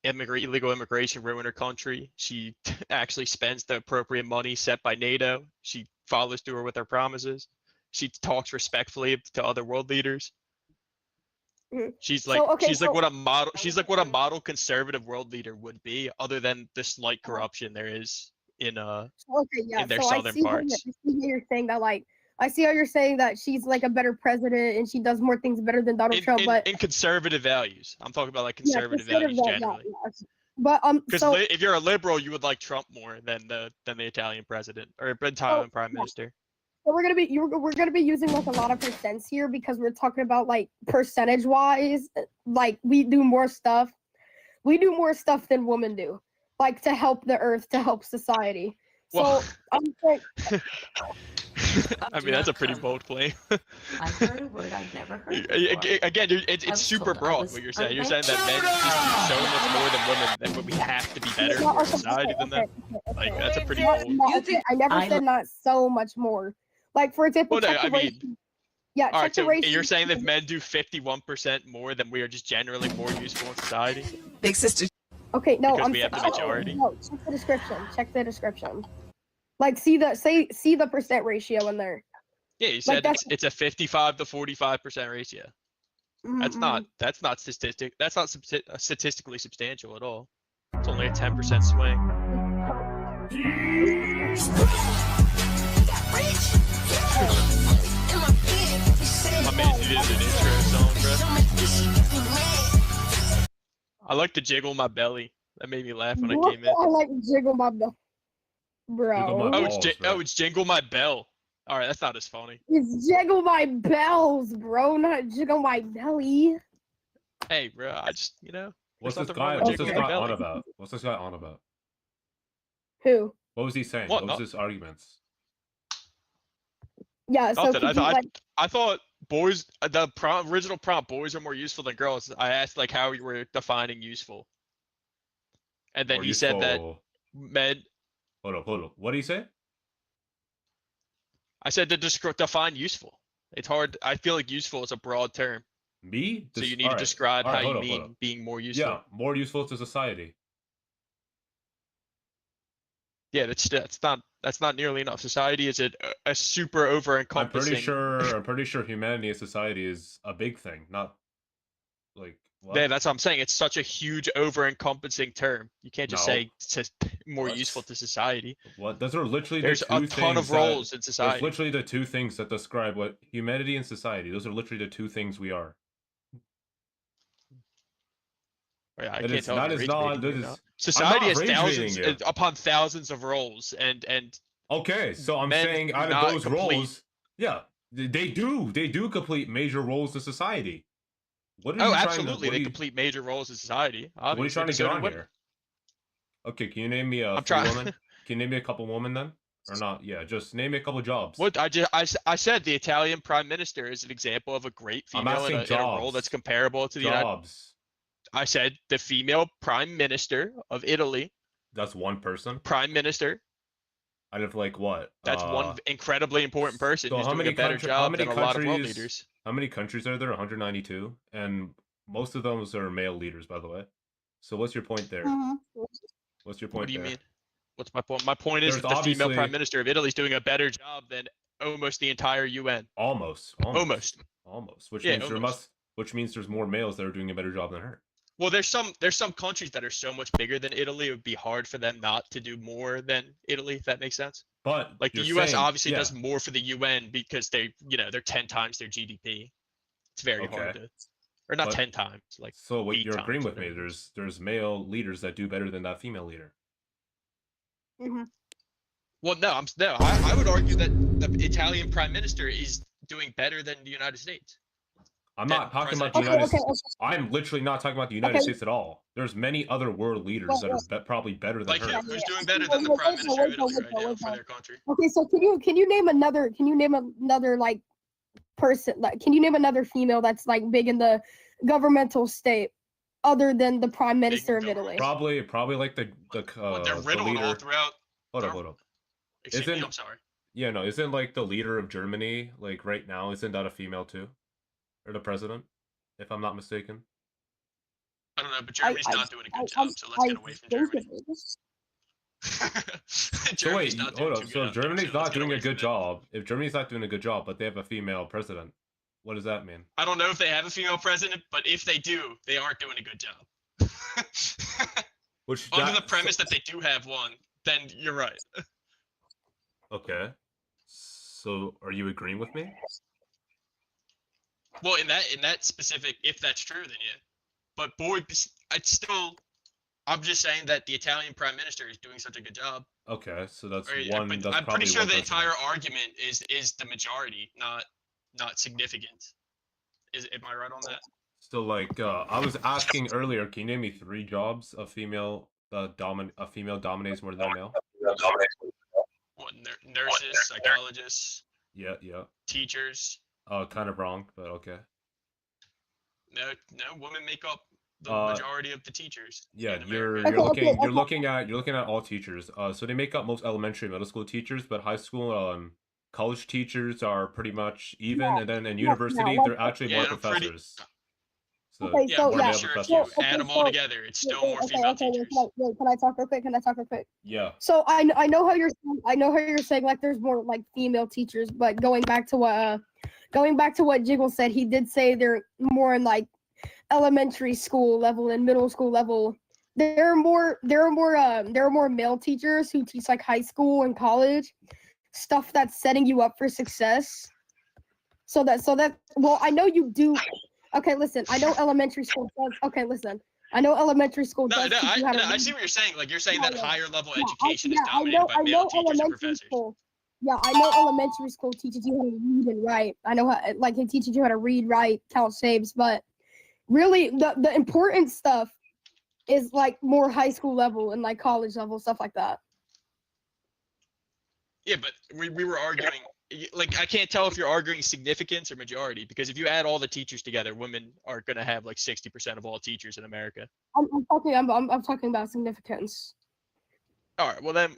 illegal immigration ruin her country. She actually spends the appropriate money set by NATO. She follows through with her promises. She talks respectfully to other world leaders. She's like what a model conservative world leader would be, other than the slight corruption there is in their southern parts. I see how you're saying that, like, I see how you're saying that she's like a better president and she does more things better than Donald Trump, but in conservative values, I'm talking about like conservative values generally. But Because so if you're a liberal, you would like Trump more than the Italian president or Italian prime minister. so we're gonna be using like a lot of percents here because we're talking about like percentage wise, like we do more stuff than women do, like to help the earth, to help society. So Well, I'm saying, I mean, that's a pretty bold claim. I heard a word I've never heard before. Again, it's super broad what you're saying. You're saying that men just do so much more than women, that we have to be better for society than them. Like, that's a pretty bold. I never said not so much more. Like, for example, Well, no, check I the ratio. mean, Yeah, all check right, the so ratio. you're saying that if men do 51% more, then we are just generally more useful in society? Big sister. Okay, no, Because I'm we have the check- majority? No, check the description. Check the description. Like, see the percent ratio in there. Yeah, you Like, said it's a 55 to 45% ratio. That's not statistically substantial at all. It's only a 10% swing. My man did an intro song, bro. I like to jiggle my belly. That made me laugh when I came in. I like jiggle my bell, bro. It's jingle my bell. All right, that's not as funny. It's jiggle my bells, bro, not jiggle my belly. Hey, bro, I just What's this there's nothing guy? wrong with What's this jiggling guy your on belly. about? What's this guy on about? Who? What was he saying? What? What was his arguments? Yeah, so Nothing. could you, like, I thought boys. The original prompt, boys are more useful than girls. I asked like how you were defining useful, and then More he said that useful- men. Hold up. What did he say? I said to define useful. It's hard. I feel like useful is a broad term. Me? So you need to Alright, describe alright, how hold you up, hold mean up. being more useful. Yeah, more useful to society. Yeah, that's not nearly enough. Society is a super over I'm encompassing. pretty sure humanity and society is a big thing, not like what? Yeah, that's what I'm saying. It's such a huge over encompassing term. You can't just No. say it's more What? useful to society. What? Those are literally There's the two a ton of things roles in There's society. literally the two things that describe what humanity and society. Those are literally the two things we are. Yeah, I That can't is- tell that if is you're not- rage-baiting that or is- not. I'm Society not has thousands rage-baiting you. upon thousands of roles, and Okay, so I'm men saying do out not of those complete- roles, yeah, they do complete major roles in society. What are oh, you trying absolutely, to, they complete major roles in society. What are you Obviously, trying to but so get do on women. here? Okay, can you name me a I'm few trying- women? Can you name me a couple women then, or not? Yeah, just name me a couple jobs. What I said the Italian prime minister is an example of a great I'm female in asking a role jobs. that's comparable to the United. Jobs. I said the female prime minister of Italy That's one person. Prime Minister. Out of like what? That's one incredibly important person So who's how doing many a better job than a lot of world leaders. How many countries are there? 192, and most of those are male leaders, by the way. So what's your point there? What's your point? What do you there? mean? What's my point? My point is that the female prime minister of Italy is doing a better job than almost the entire UN. Almost. Which means which means there's more males that are doing a better job than her. Well, there's some countries that are so much bigger than Italy. It would be hard for them not to do more than Italy, if that makes sense. But like the US obviously does more for the UN because they're 10 times their GDP. It's very hard to, or not 10 times. Like so, what you're agreeing with me? There's male leaders that do better than that female leader. Well, no, I would argue that the Italian prime minister is doing better than the United States. I'm not talking about the United States. I'm literally not talking about the United States at all. There's many other world leaders that are probably better than her. Who's doing better than the prime minister of Italy right now for their country? Okay, so can you name another like person, like can you name another female that's like big in the governmental state other than the prime minister of Italy? Probably like the they're riddled leader. all throughout. Hold up. Excuse me, I'm sorry. Yeah, no, isn't like the leader of Germany like right now? Isn't that a female too? Or the president, if I'm not mistaken. I don't know, but Germany's not doing a good job, so let's get away from Germany. So wait, hold up. So Germany's not doing a good job. If Germany's not doing a good job, but they have a female president, what does that mean? I don't know if they have a female president, but if they do, they aren't doing a good job. Under the premise that they do have one, then you're right. Okay. So are you agreeing with me? Well, in that specific, if that's true, then yeah. But boy, I'm just saying that the Italian prime minister is doing such a good job. Okay, so that's one. But I'm pretty sure the entire argument is the majority, not significant. Am I right on that? So like, I was asking earlier, can you name me 3 jobs a female dominates more than a male? What, nurses, psychologists? Yeah. Teachers. Kind of wrong, but okay. No, women make up the majority of the teachers. Yeah, you're looking at all teachers. So they make up most elementary, middle school teachers, but high school, college teachers are pretty much even, and then in university they're actually more professors. So add them all together, it's still more female teachers. Wait, can I talk real quick? Yeah. So I know how you're saying like there's more like female teachers, but going back to what Jiggle said, he did say they're more in like elementary school level and middle school level. There are more male teachers who teach like high school and college stuff that's setting you up for success. So that well, I know you do. Okay, listen. I know elementary school does. Okay, listen. I know elementary school does. I see what you're saying. Like you're saying that higher level education is dominated by male teachers and professors. Yeah, I know elementary school teaches you how to read and write. I know it teaches you how to read, write, count shapes, but really the important stuff is like more high school level and like college level stuff like that. Yeah, but we were arguing, like I can't tell if you're arguing significance or majority, because if you add all the teachers together, women are gonna have like 60% of all teachers in America. I'm talking about significance. All right, well then.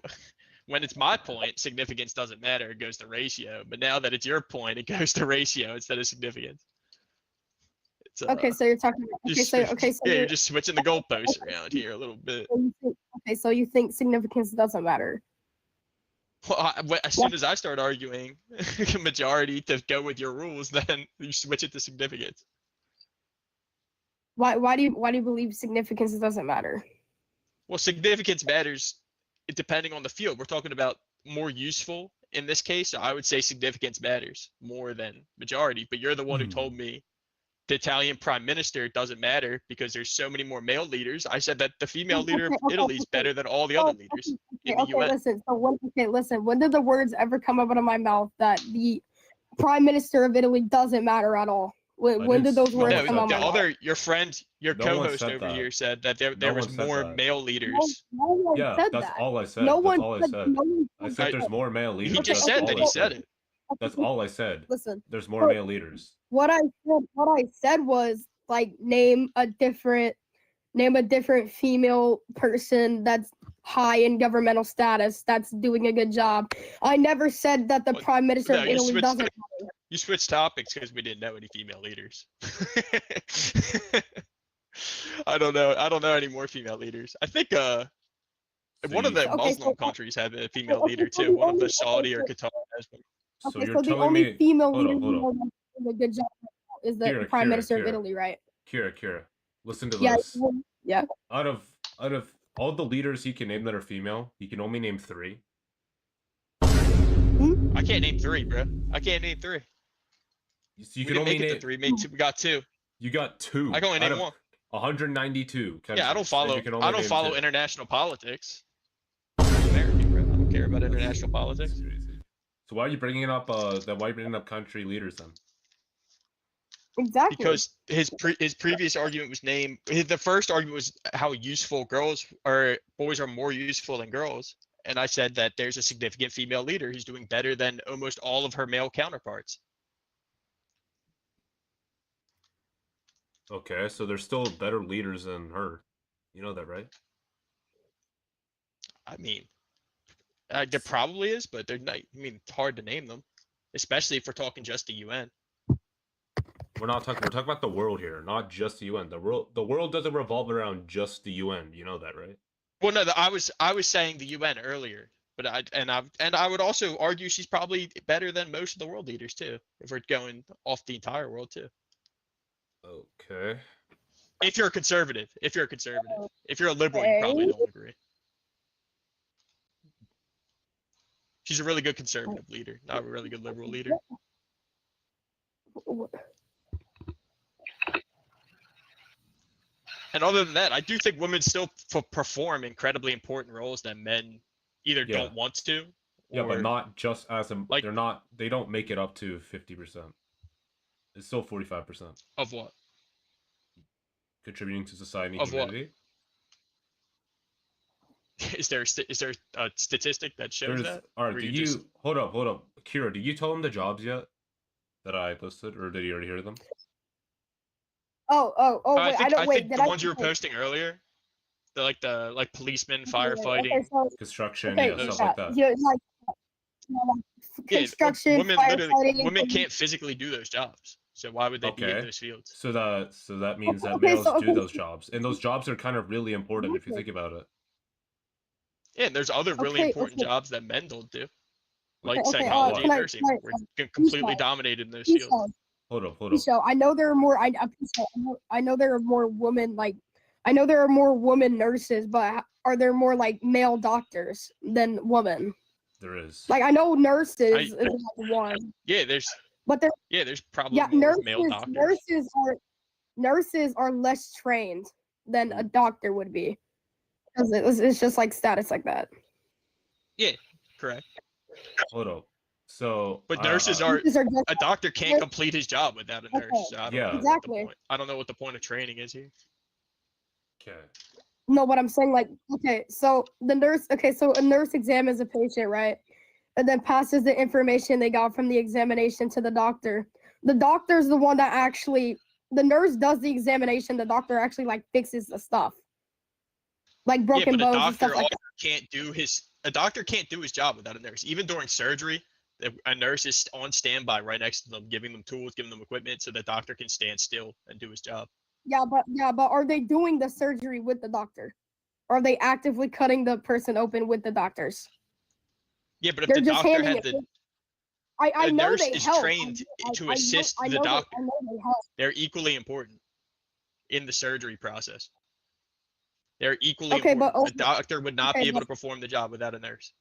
When it's my point, significance doesn't matter, it goes to ratio. But now that it's your point, it goes to ratio instead of significance. Okay, so you're talking you're just switching the goalposts around here a little bit. So you think significance doesn't matter? Well, as soon as I start arguing majority to go with your rules, then you switch it to significance. Why do you believe significance doesn't matter? Well, significance matters depending on the field. We're talking about more useful in this case, so I would say significance matters more than majority. But you're the one who told me the Italian prime minister doesn't matter because there's so many more male leaders. I said that the female leader of Italy is better than all the other leaders in the UN. Listen. When did the words ever come out of my mouth that the prime minister of Italy doesn't matter at all? When did those words come out of my mouth? Your friend, your co-host over here said that there was more male leaders. That's all I said. I said there's more male leaders. He just said that he said it. That's all I said. Listen, there's more male leaders. What I said was like name a different female person that's high in governmental status that's doing a good job. I never said that the prime minister No, of Italy doesn't. You switched topics because we didn't know any female leaders. I don't know any more female leaders. I think one of the Muslim countries have a female leader too. One of the Saudi or Qatar has one. So Okay, you're so the telling only me female hold leader up, hold up. doing a good job right now is the Kira, prime Kira, minister of Kira. Italy, right? Kira, listen to Yeah. this. Yeah. Out of all the leaders he can name that are female, he can only name 3. I can't name 3, bro. I can't name 3. So you we can didn't only make it name to 3. We got 2. You got 2. I can only out name of 1. 192 countries. Yeah, I don't and follow. you can only I don't name follow 2. international politics. I'm American, bro. I don't care about international politics. So why are you bringing up why are you bringing up country leaders then? Exactly. Because his previous argument was the first argument was how useful boys are more useful than girls, and I said that there's a significant female leader who's doing better than almost all of her male counterparts. Okay, so there's still better leaders than her. You know that, right? I mean, there probably is, but they're not. I mean, it's hard to name them, especially if we're talking just the UN. We're talking about the world here, not just the UN. The world doesn't revolve around just the UN. You know that, right? Well, no, I was saying the UN earlier, but I would also argue she's probably better than most of the world leaders too, if we're going off the entire world too. Okay. If you're a conservative, if you're a liberal, you probably don't agree. She's a really good conservative leader, not a really good liberal leader. And other than that, I do think women still perform incredibly important roles that men either don't want to. Yeah, but not just as they don't make it up to 50%. It's still 45%. Of what? Contributing to society and Of what? humanity. Is there a statistic that shows that? All right, hold up, Kira? Did you tell him the jobs yet that I posted, or did you already hear them? Oh, wait, I think the ones you were posting earlier, the policemen, firefighting, construction, stuff like that. Yeah, construction, firefighting. Women can't physically do those jobs, so why would they be in those fields? So that means that males do those jobs, and those jobs are kind of really important if you think about it. Yeah, and there's other really important jobs that men don't do, like Okay, psychology and nursing. right, We're completely dominated in those fields. Hold up. So I know there are more. I know there are more women. I know there are more women nurses, but are there more male doctors than women? There is. I know nurses is one. Yeah, there's probably more male doctors. Nurses are less trained than a doctor would be, because it's just status like that. Yeah, correct. Hold up. So, but nurses are a doctor can't complete his job without a nurse. So Exactly. I don't know what the point of training is here. Okay. No, what I'm saying, so the nurse, so a nurse examines a patient, right? And then passes the information they got from the examination to the doctor. The doctor's the one that the nurse does the examination, the doctor actually fixes the stuff. Broken bones and stuff like that. A doctor can't do his job without a nurse. Even during surgery, a nurse is on standby right next to them, giving them tools, giving them equipment so the doctor can stand still and do his job. Yeah, but are they doing the surgery with the doctor? Or are they actively cutting the person open with the doctors? Yeah, but if the doctor had I know nurse they is help. trained to assist the doctor. They're equally important in the surgery process. They're equally important. A doctor would not be able to perform the job without a nurse.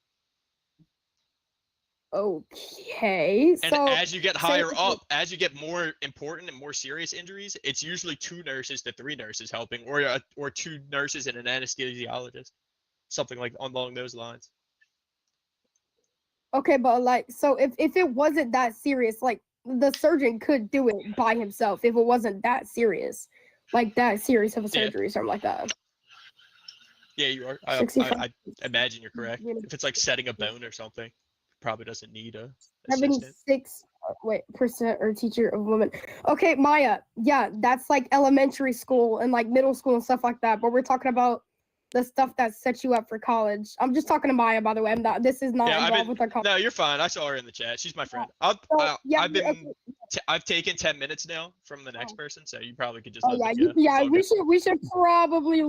Okay. And as you get higher up, as you get more important and more serious injuries, it's usually 2 nurses to 3 nurses helping, or 2 nurses and an anesthesiologist, something along those lines. Okay, but so if it wasn't that serious, the surgeon could do it by himself if it wasn't that serious, that serious of a surgery or something like that. Yeah, you are. I imagine you're correct. If it's setting a bone or something, probably doesn't need a assistant. 76% or teacher of women. Okay, Maya. Yeah, that's elementary school and middle school and stuff like that. But we're talking about the stuff that sets you up for college. I'm just talking to Maya, by the way. I'm not. This is not Yeah, involved with our college. no, you're fine. I saw her in the chat. She's my friend. I've taken 10 minutes now from the next person, so you probably could just. Oh yeah, we should probably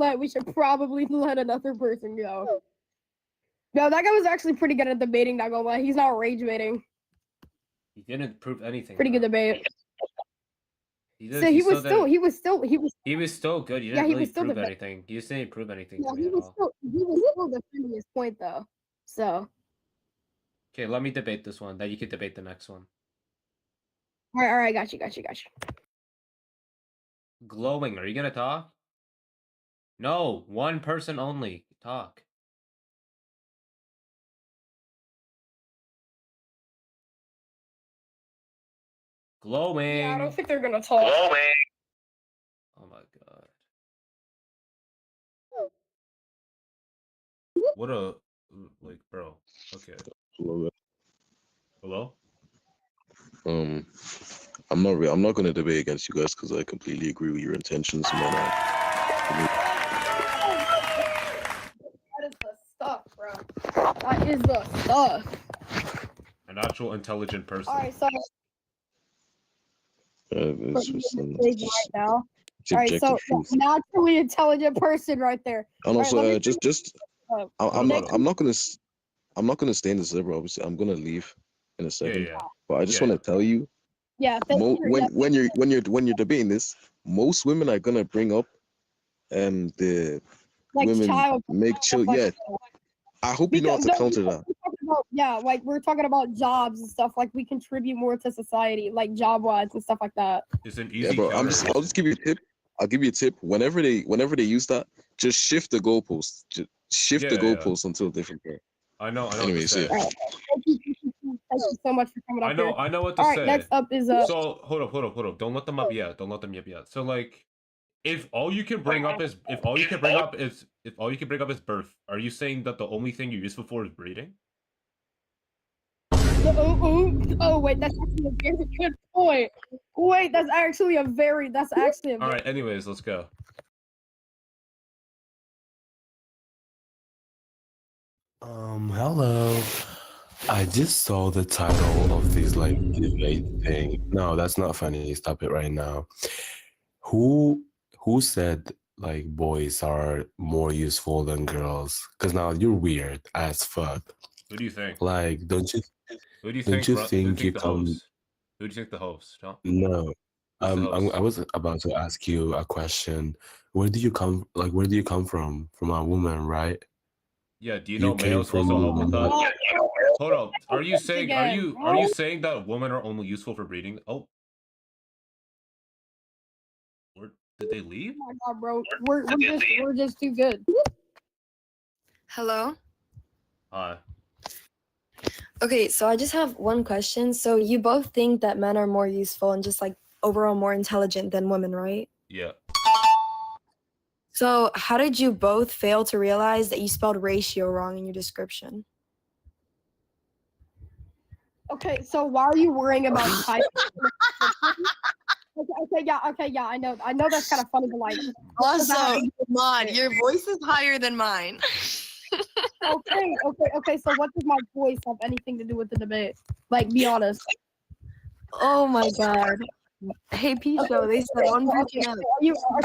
let another person go. No, that guy was actually pretty good at debating. Not gonna lie, he's not rage baiting. He didn't prove anything. Pretty good debate. He was still good. He didn't really prove anything. He just didn't prove anything to me at all. He was still defending his point though. So. Okay, let me debate this one. Then you can debate the next one. All right, got you. Glowing. Are you gonna talk? No, one person only. Talk. Glowing. Yeah, I don't think they're gonna talk. Glowing. Oh my god. What a bro. Okay. Hello? I'm not gonna debate against you guys because I completely agree with your intentions, man. That is the stuff, bro. That is the stuff. An actual intelligent person. All right, so. It's just right now. All right, so naturally intelligent person right there. And also, right, I'm not gonna stay in the server. Obviously, I'm gonna leave in a second. Yeah. But I just want to tell you. Yeah. When you're debating this, most women are gonna bring up, the like women child make children. Like, yeah. I hope you know how to counter that. Like we're talking about jobs and stuff. Like we contribute more to society, like job wise and stuff like that. It's an easy. Yeah, bro. I'll just give you a tip. I'll give you a tip. Whenever they use that, just shift the goalposts. Just shift the goalposts until a different pair. I know. Anyways, yeah. Thank you so much for coming up here. I know what to All say. right, next up is So hold up. Don't let them up yet. So like, if all you can bring up is birth, are you saying that the only thing you're useful for is breeding? Oh wait, that's actually a very good point. Wait, that's actually a All right. Anyways, let's go. Hello. I just saw the title of this debate thing. No, that's not funny. Stop it right now. Who said boys are more useful than girls? Because now you're weird as fuck. Who do you think? Don't you? Who do you think you come? Who do you think the host? Huh? No. I was about to ask you a question. Where do you come? Where do you come from? From a woman, right? Yeah. Do you know males also help with that? Hold up. Are you saying that women are only useful for breeding? Oh. Where did they leave? Oh my god, bro. We're just too good. Hello. Hi. Okay, so I just have one question. So you both think that men are more useful and just overall more intelligent than women, right? Yeah. So how did you both fail to realize that you spelled ratio wrong in your description? Okay, so why are you worrying about typing? Okay, yeah, I know that's kind of funny, but Also, come on, your voice is higher than mine. Okay, so what does my voice have anything to do with the debate? Be honest. Oh my god. Hey, Pisho, they said on reaching out.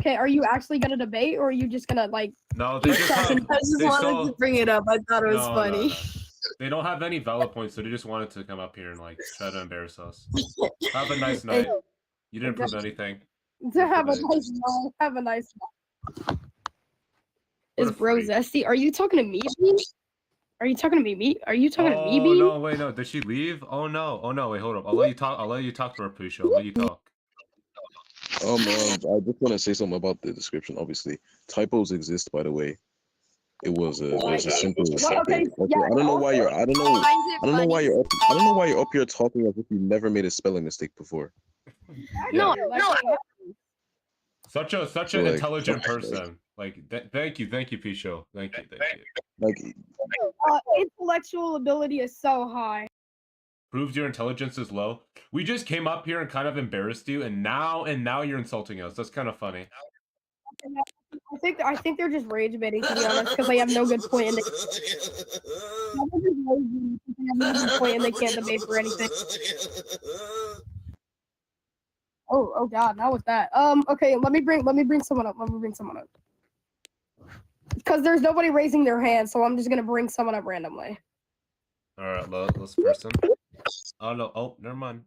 Are you actually gonna debate, or are you just gonna No, they just have, I just wanted to bring it up. I thought it was funny. No. They don't have any valid points, so they just wanted to come up here and try to embarrass us. Have a nice night. You didn't prove anything. Have a nice night. Is bro zesty? Are you talking to me? Are you talking to me? Are you talking to me? Oh no, wait, no. Did she leave? Oh no, wait, hold up. I'll let you talk to her, Pusha. I'll let you talk. I just want to say something about the description. Obviously, typos exist. By the way, it was a simple. I don't know why you're. I don't know why you're up here talking as if you never made a spelling mistake before. No. Such an intelligent person. Thank you, Pisho. Thank you. Intellectual ability is so high. Proves your intelligence is low. We just came up here and kind of embarrassed you, and now you're insulting us. That's kind of funny. I think they're just rage baiting, to be honest, because they have no good point and they have no good point and they can't debate for anything. Oh God, not with that. Okay, let me bring someone up. Because there's nobody raising their hand, so I'm just gonna bring someone up randomly. All right, last person. Oh no! Oh, never mind.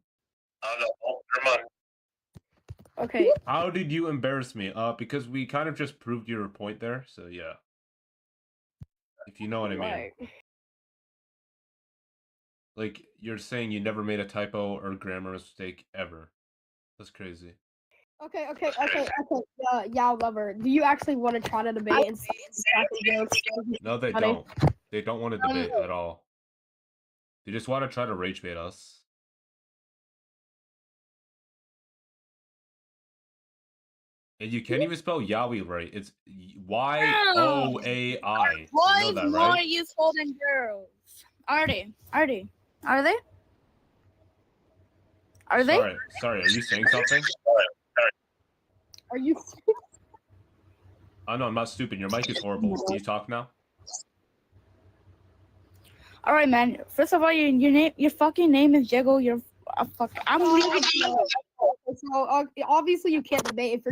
Okay. How did you embarrass me? Because we kind of just proved your point there. So yeah, if you know what I mean. Like you're saying you never made a typo or grammar mistake ever. That's crazy. Okay. Yeah, lover. Do you actually want to try to debate and jokes? No, they don't. They don't want to debate at all. They just want to try to rage bait us. And you can't even spell Yowie right. It's Y-O-A-I. Boys You know that, more right? useful than girls. Are they? Are they? Are they? Are they? Sorry, are you saying something? Are you? Oh no, I'm not stupid. Your mic is horrible. Can you talk now? All right, man. First of all, your fucking name is Jiggle. You're a fuck. I'm leaving. So obviously you can't debate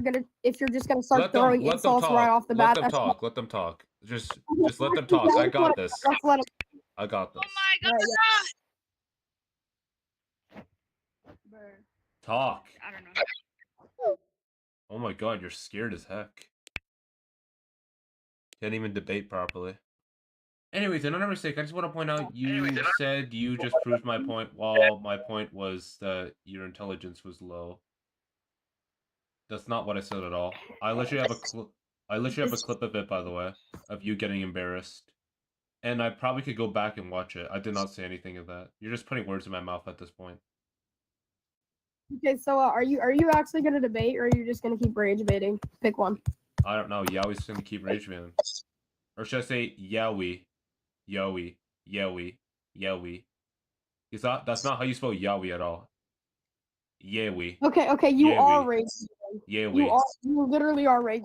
if you're just gonna start Let throwing them insults talk. right off the bat. Let them talk. Just let them talk. I got this. I got this. Talk. I don't know. Oh my god, you're scared as heck. Can't even debate properly. Anyways, another mistake. I just want to point out you said you just proved my point while my point was that your intelligence was low. That's not what I said at all. I literally have a clip of it, by the way, of you getting embarrassed. And I probably could go back and watch it. I did not say anything of that. You're just putting words in my mouth at this point. Okay, so are you actually gonna debate or are you just gonna keep rage baiting? Pick one. I don't know. Yowie's gonna keep rage baiting. Or should I say Yowie? Yowie. Yowie. Yowie. That's not how you spell Yowie at all. Yowie. Okay, you Yowie. are rage baiting. Yowie. You literally are rage.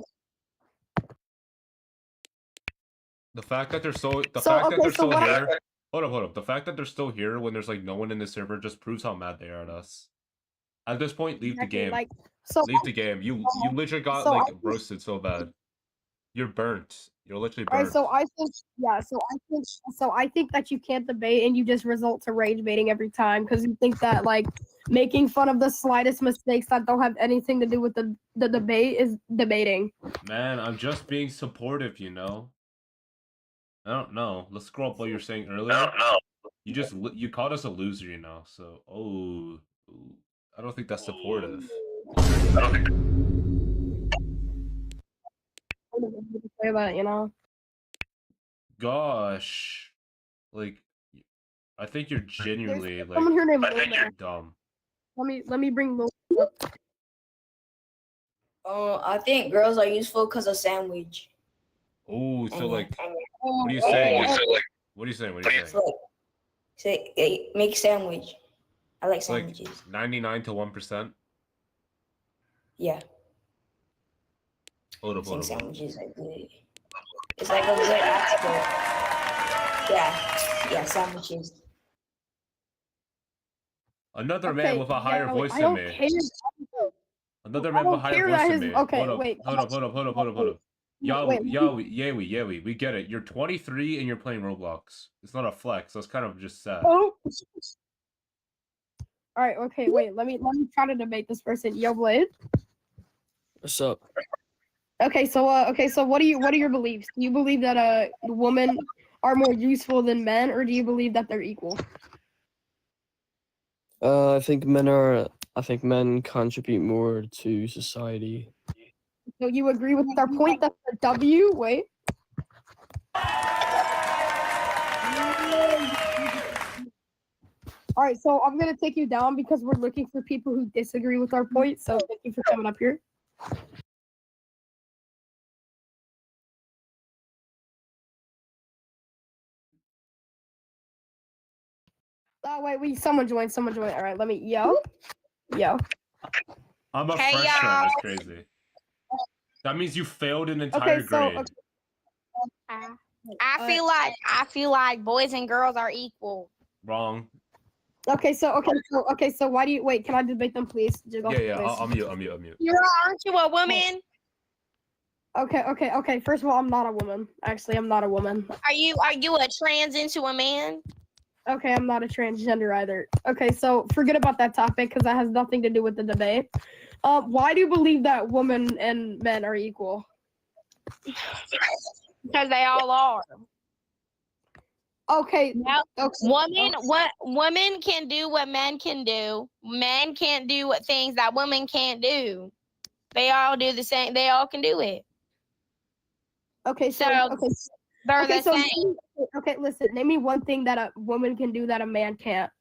The fact that they're still here. Hold up. The fact that they're still here when there's like no one in the server just proves how mad they are at us. At this point, leave the game. Leave the game. You literally got roasted so bad. You're burnt. You're literally burnt. Alright, so I think that you can't debate and you just result to rage baiting every time because you think that like making fun of the slightest mistakes that don't have anything to do with the debate is debating. Man, I'm just being supportive, you know. I don't know. Let's scroll up what you're saying earlier. You called us a loser, you know. So I don't think that's supportive. Say that, you know. Gosh, like, I think you're genuinely like someone here named dumb. Let me bring Lil up. I think girls are useful because of sandwich. Oh, so like, what are you saying? What are you saying? Say, make sandwich. I like sandwiches. Like 99 to 1%. Yeah. Hold up. Sandwiches are good. It's like a good article. Yeah, sandwiches. Another man with a higher voice than me. Another man with a higher voice than me. Okay, hold up. Yowie, we get it. You're 23 and you're playing Roblox. It's not a flex. That's kind of just sad. Oh. All right. Okay. Wait. Let me try to debate this person. Yo, Blade. What's up? Okay. So what are your beliefs? Do you believe that women are more useful than men, or do you believe that they're equal? I think men contribute more to society. So you agree with our point that the W? Wait. All right, so I'm gonna take you down because we're looking for people who disagree with our point. So thank you for coming up here. Oh wait, someone joined. All right, let me. Yo. I'm a freshman. That's crazy. That means you failed an entire grade. I feel like boys and girls are equal. Wrong. Okay, so why do you wait? Can I debate them, please? Yeah. Please. I'll mute. Aren't you a woman? Okay. First of all, I'm not a woman. Actually, I'm not a woman. Are you a trans into a man? Okay, I'm not a transgender either. Okay, so forget about that topic because that has nothing to do with the debate. Why do you believe that women and men are equal? Because they all are. Okay. Women can do what men can do. Men can't do what things that women can't do. They all do the same. They all can do it. Okay, they're the same. Okay, listen. Name me one thing that a woman can do that a man can't.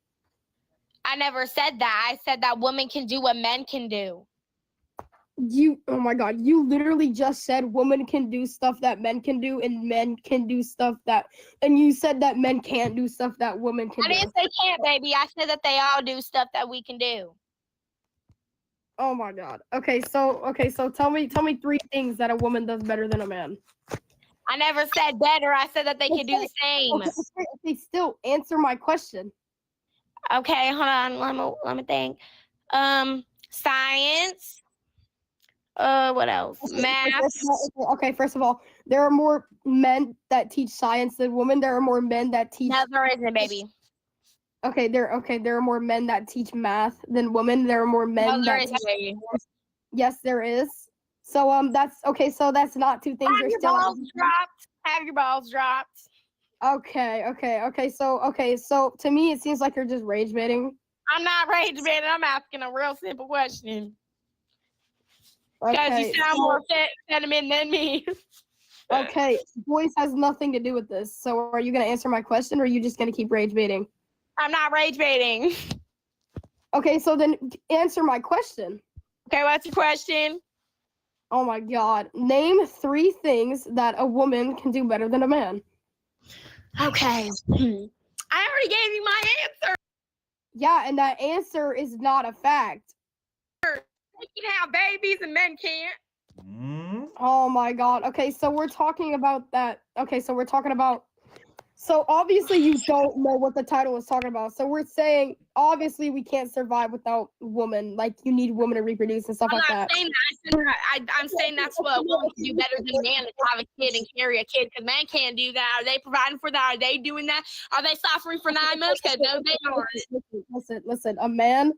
I never said that. I said that women can do what men can do. Oh my God, you literally just said women can do stuff that men can do and men can do stuff that, and you said that men can't do stuff that women can do. I didn't say can't, baby. I said that they all do stuff that we can do. Oh my God. Okay, so tell me 3 things that a woman does better than a man. I never said better. I said that they can do the same. Okay, still answer my question. Okay, hold on. Let me think. Science. What else? Math. Okay, first of all, there are more men that teach science than women. There are more men that teach. No, there isn't, baby. Okay, there are more men that teach math than women. There are more men there that. isn't, baby. Yes, there is. So that's okay. So that's not 2 things. Have your balls dropped. Have your balls dropped. Okay. So to me, it seems like you're just rage baiting. I'm not rage baiting. I'm asking a real simple question. Because you sound more feminine than me. Okay, voice has nothing to do with this. So are you gonna answer my question, or are you just gonna keep rage baiting? I'm not rage baiting. Okay, so then answer my question. Okay, what's your question? Oh my God! Name 3 things that a woman can do better than a man. Okay. I already gave you my answer. Yeah, and that answer is not a fact. They can have babies and men can't. Oh my God. Okay, so we're talking about that. Okay, so we're talking about. So obviously you don't know what the title is talking about. So we're saying obviously we can't survive without women. Like you need women to reproduce and stuff like that. I'm saying that's what a woman can do better than a man to have a kid and carry a kid. Because men can't do that. Are they providing for that? Are they doing that? Are they suffering for 9 months? Because no, they aren't. Listen. A man.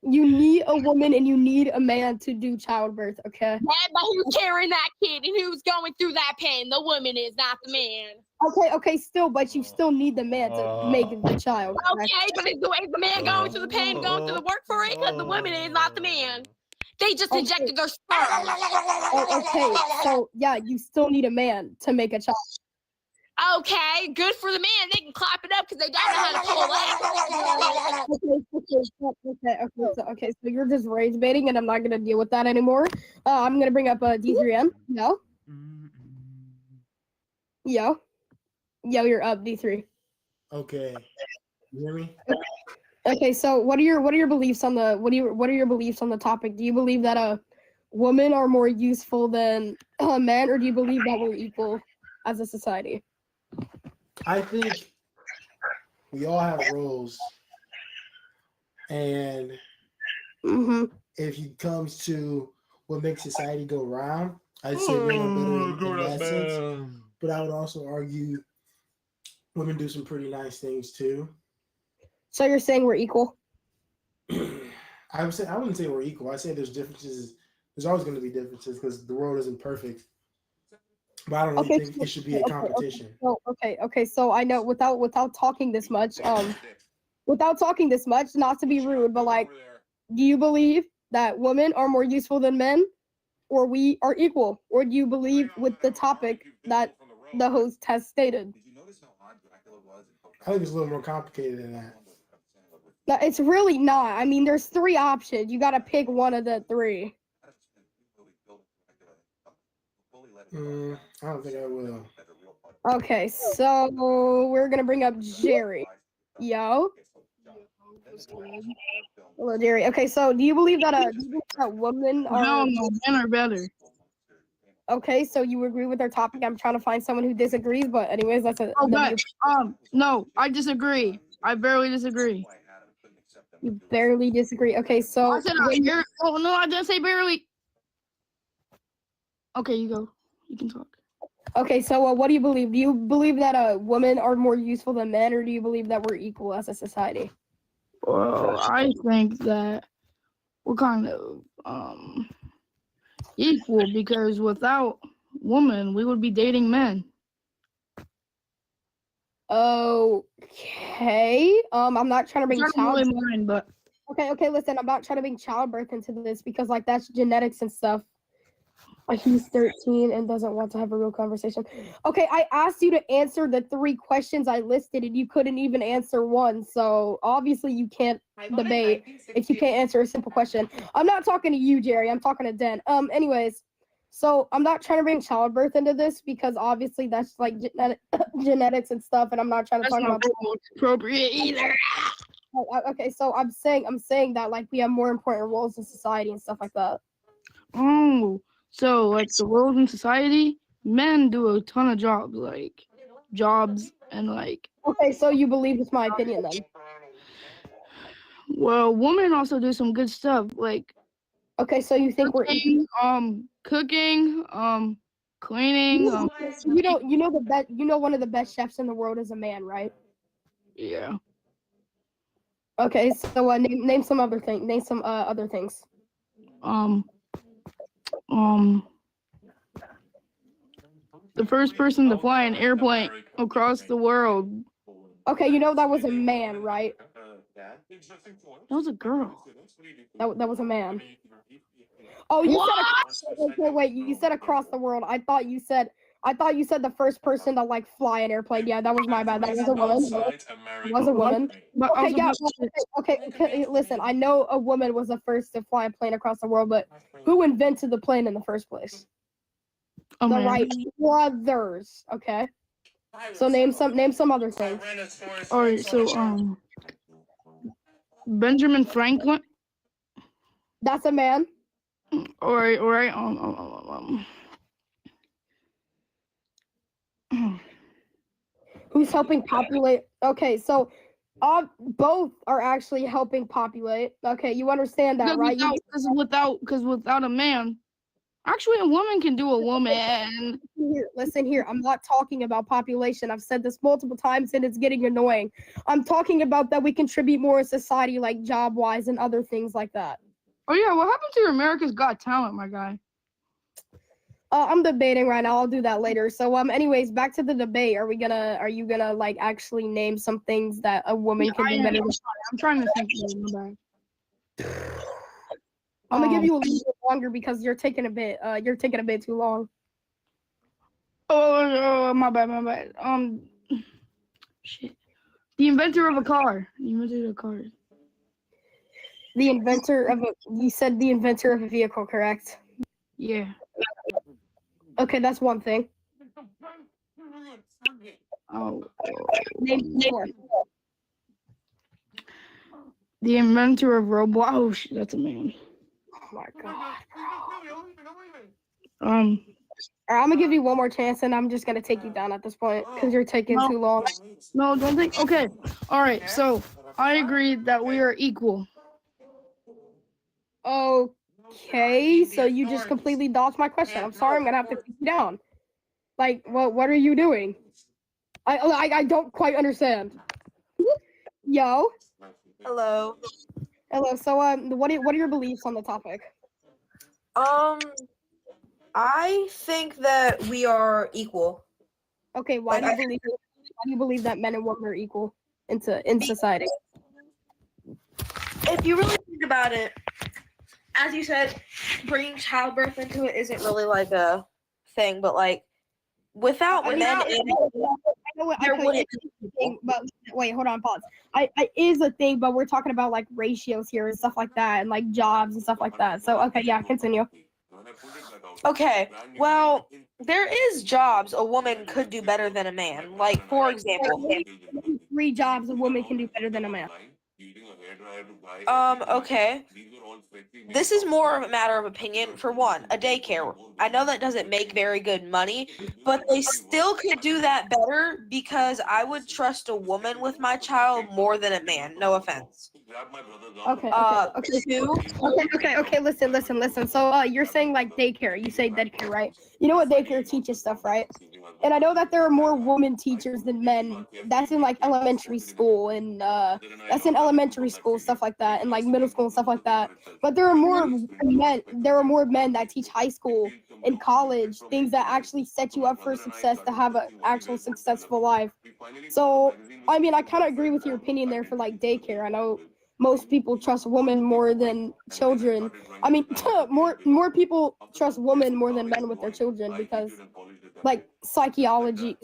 You need a woman and you need a man to do childbirth, okay? Yeah, but who's carrying that kid and who's going through that pain? The woman is, not the man. Okay, still, but you still need the man to make the child. Okay, but is the man going through the pain, going through the work for it? Because the woman is, not the man. They just injected their sperm. Okay, so yeah, you still need a man to make a child. Okay, good for the man. They can clap it up because they don't know how to pull it. Okay, so you're just rage baiting, and I'm not gonna deal with that anymore. I'm gonna bring up D3M. Yo, you're up, D3. Okay, you hear me? Okay, so what are your beliefs on the what are your beliefs on the topic? Do you believe that women are more useful than men, or do you believe that we're equal as a society? I think we all have roles, and if it comes to what makes society go round, I'd say women are better in that sense. But I would also argue women do some pretty nice things too. So you're saying we're equal? I wouldn't say we're equal. I say there's differences. There's always going to be differences because the world isn't perfect. But I don't really think it should be a competition. Okay. So I know without talking this much, not to be rude, but like, do you believe that women are more useful than men, or we are equal, or do you believe with the topic that the host has stated? I think it's a little more complicated than that. No, it's really not. I mean, there's 3 options. You got to pick one of the 3. I don't think I will. Okay, so we're gonna bring up Jerry. Yo. Hello, Jerry. Okay, so do you believe that women are? No, men are better. Okay, so you agree with our topic. I'm trying to find someone who disagrees, but anyways, that's a Oh, but no, I disagree. I barely disagree. You barely disagree. Okay, so I said oh no, I didn't say barely. Okay, you go. You can talk. Okay, so what do you believe? Do you believe that women are more useful than men, or do you believe that we're equal as a society? Well, I think that we're kind of equal because without women, we would be dating men. Okay. I'm not trying to bring really mine, but okay. Listen, I'm not trying to bring childbirth into this because like that's genetics and stuff. Like he's 13 and doesn't want to have a real conversation. Okay, I asked you to answer the 3 questions I listed and you couldn't even answer one. So obviously you can't debate if you can't answer a simple question. I'm not talking to you, Jerry. I'm talking to Den. Anyways, so I'm not trying to bring childbirth into this because obviously that's like genetics and stuff, and I'm not trying to talk about appropriate either. Okay, so I'm saying that like we have more important roles in society and stuff like that. Oh. So, like the roles in society, men do a ton of jobs, and like. Okay, so you believe it's my opinion then? Well, women also do some good stuff, like. Okay, so you think cooking, cooking, cleaning. You know one of the best chefs in the world is a man, right? Yeah. Okay, so name some other thing. Name some other things. The first person to fly an airplane across the world. Okay, you know that was a man, right? That was a girl. That was a man. Oh, you said wait, you said across the world. I thought you said the first person to like fly an airplane. Yeah, that was my bad. That was a woman. It was a woman. Okay, yeah. Okay. Listen, I know a woman was the first to fly a plane across the world, but who invented the plane in the first place? The Wright brothers. Okay. So name some other things. All right. So Benjamin Franklin. That's a man. All right. Who's helping populate? Okay, so both are actually helping populate. Okay, you understand that, right? Because without a man, actually, a woman can do a woman. Listen here. I'm not talking about population. I've said this multiple times and it's getting annoying. I'm talking about that we contribute more in society, like job-wise and other things like that. Oh yeah, what happened to your America's Got Talent, my guy? I'm debating right now. I'll do that later. So anyways, back to the debate. Are you gonna like actually name some things that a woman can do better? I'm trying to think. I'm gonna give you a little bit longer because you're taking a bit too long. Oh, my bad. Shit. The inventor of a car. You said the inventor of a vehicle, correct? Yeah. Okay, that's one thing. Name more. The inventor of Roblox. Oh shit, that's a man. Oh my god. Alright, I'm gonna give you one more chance, and I'm just gonna take you down at this point because you're taking too long. No, don't think. Okay. All right. So I agree that we are equal. Okay, so you just completely dodged my question. I'm sorry, I'm gonna have to take you down. Like, what are you doing? I don't quite understand. Yo. Hello. Hello. So what are your beliefs on the topic? I think that we are equal. Okay, why do you believe that men and women are equal in society? If you really think about it, as you said, bringing childbirth into it isn't really like a thing, but like without men, but wait, hold on, pause. I is a thing, but we're talking about like ratios here and stuff like that, and like jobs and stuff like that. So okay, yeah, continue. Okay, well, there is jobs a woman could do better than a man. Like, for example, 3 jobs a woman can do better than a man. Okay. This is more of a matter of opinion. For one, a daycare. I know that doesn't make very good money, but they still could do that better because I would trust a woman with my child more than a man. No offense. Okay. Two. Okay. Listen. So, you're saying like daycare. You say daycare, right? You know what daycare teaches stuff, right? And I know that there are more women teachers than men. That's in like elementary school and that's in elementary school, stuff like that, and like middle school and stuff like that. But there are more men. There are more men that teach high school and college, things that actually set you up for success to have an actual successful life. So, I mean, I kind of agree with your opinion there for like daycare. I know most people trust women more than children. I mean, more people trust women more than men with their children because, like, psychology,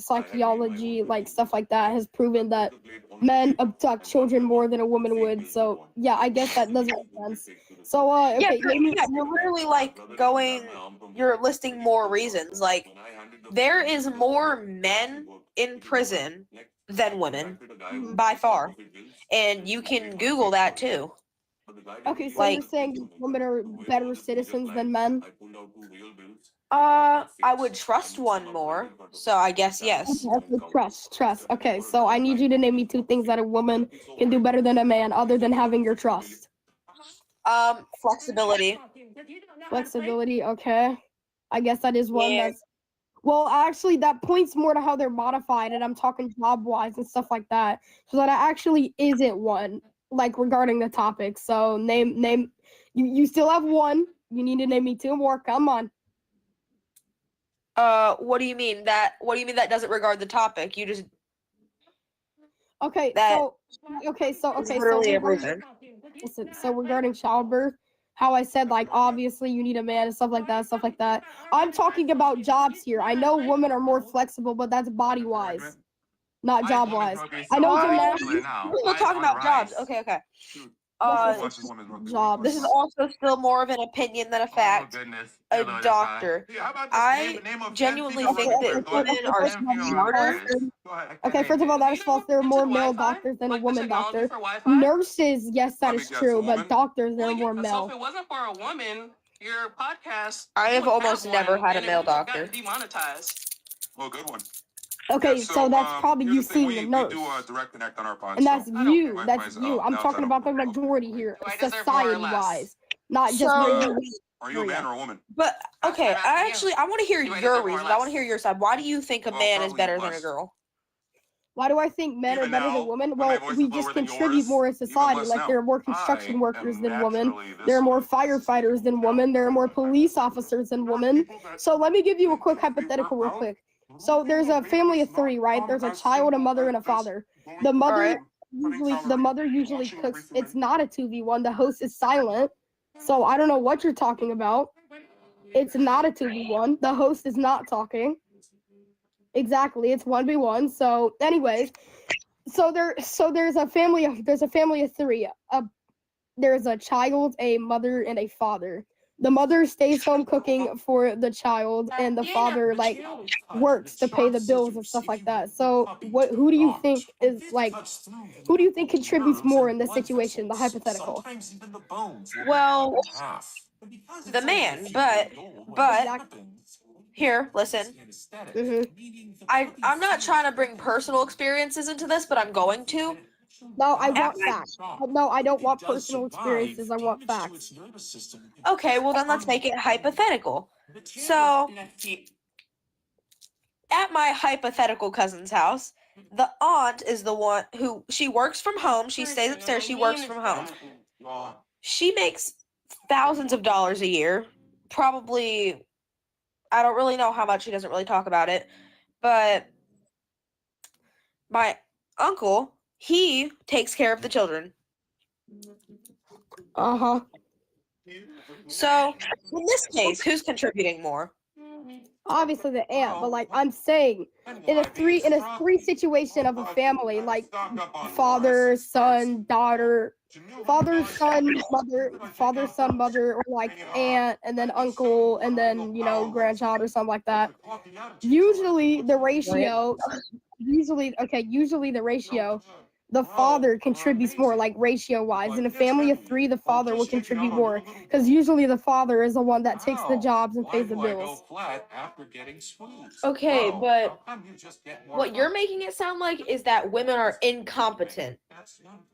like stuff like that has proven that men abduct children more than a woman would. So yeah, I guess that does make sense. So okay, You're literally like you're listing more reasons. Like, there is more men in prison than women by far, and you can Google that too. Okay, so you're saying women are better citizens than men? I would trust one more, so I guess yes. Okay, trust. Okay, so I need you to name me 2 things that a woman can do better than a man, other than having your trust. Flexibility. Flexibility. Okay, I guess that is one that's. Well, actually, that points more to how they're modified, and I'm talking job-wise and stuff like that. So that actually isn't one, like regarding the topic. So name. You still have one. You need to name me 2 more. Come on. What do you mean that? What do you mean that doesn't regard the topic? You just. Okay. So literally everything. Listen. So regarding childbirth, how I said like obviously you need a man and stuff like that. I'm talking about jobs here. I know women are more flexible, but that's body wise, not job wise. I know We're talking about jobs. Okay. Jobs. This is also still more of an opinion than a fact. A doctor. I genuinely think that women are smarter. Okay, first of all, that is false. There are more male doctors than a woman doctor. Nurses, yes, that is true, but doctors, there are more male. So if it wasn't for a woman, your podcast. I have almost never had a male doctor. Demonetized. Well, good one. Okay, so that's probably you seeing a nurse. Direct connect on our podcast. And that's you. That's you. I'm talking about the majority here, society-wise, not just where you. Are you a man or a woman? But okay, I want to hear your reasons. I want to hear your side. Why do you think a man is better than a girl? Why do I think men are better than women? Well, we just contribute more in society. Like there are more construction workers than women. There are more firefighters than women. There are more police officers than women. So let me give you a quick hypothetical real quick. So there's a family of 3, right? There's a child, a mother, and a father. The mother usually cooks. It's not a 2v1. The host is silent. So I don't know what you're talking about. It's not a 2v1. The host is not talking. Exactly, it's 1v1. So anyways, there's a family of 3. There's a child, a mother, and a father. The mother stays home cooking for the child, and the father like works to pay the bills and stuff like that. So who do you think contributes more in this situation, the hypothetical? Well, the man, but here, listen. I'm not trying to bring personal experiences into this, but I'm going to. No, I want facts. No, I don't want personal experiences. I want facts. Okay, well then let's make it hypothetical. So, at my hypothetical cousin's house, the aunt is the one who, she works from home. She stays upstairs. She works from home. She makes thousands of dollars a year. Probably, I don't really know how much. She doesn't really talk about it. But my uncle, he takes care of the children. Uh-huh. So, in this case, who's contributing more? Obviously the aunt, but like I'm saying, in a three situation of a family, like father, son, daughter, father, son, mother, or like aunt, and then uncle, and then grandchild or something like that. Usually the ratio the father contributes more, like ratio wise. In a family of 3, the father will contribute more because usually the father is the one that takes the jobs and pays the bills. Okay, but what you're making it sound like is that women are incompetent.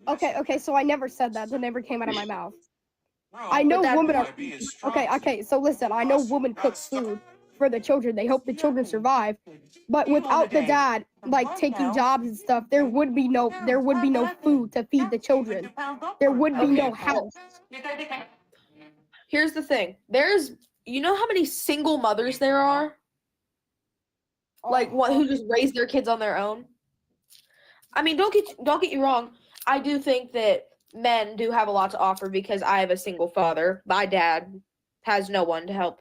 Okay, so I never said that. That never came out of my mouth. I know women are okay. So listen, I know women cook food for the children. They hope the children survive, but without the dad like taking jobs and stuff, there would be no food to feed the children. There would be no house. Here's the thing. You know how many single mothers there are? Like what who just raise their kids on their own? I mean, don't get you wrong. I do think that men do have a lot to offer because I have a single father. My dad has no one to help.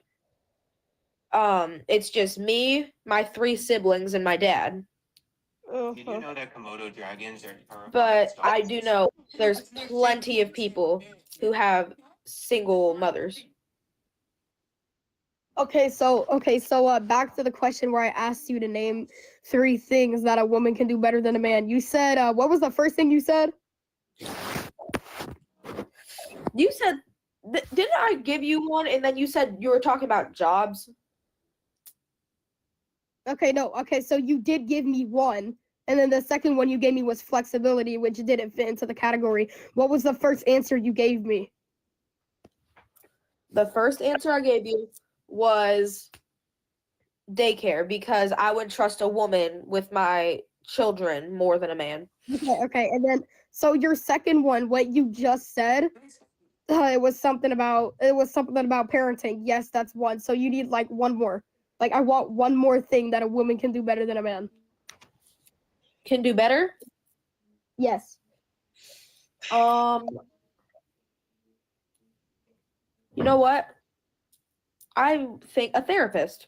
It's just me, my 3 siblings, and my dad. Did you know that Komodo dragons are terrifying? But I do know there's plenty of people who have single mothers. Okay, so back to the question where I asked you to name 3 things that a woman can do better than a man. You said what was the first thing you said? You said didn't I give you one and then you said you were talking about jobs? Okay, so you did give me one, and then the second one you gave me was flexibility, which didn't fit into the category. What was the first answer you gave me? The first answer I gave you was daycare because I would trust a woman with my children more than a man. Okay, and then so your second one, what you just said, it was something about parenting. Yes, that's one. So you need like one more. Like I want one more thing that a woman can do better than a man. Can do better? Yes. You know what? I think a therapist.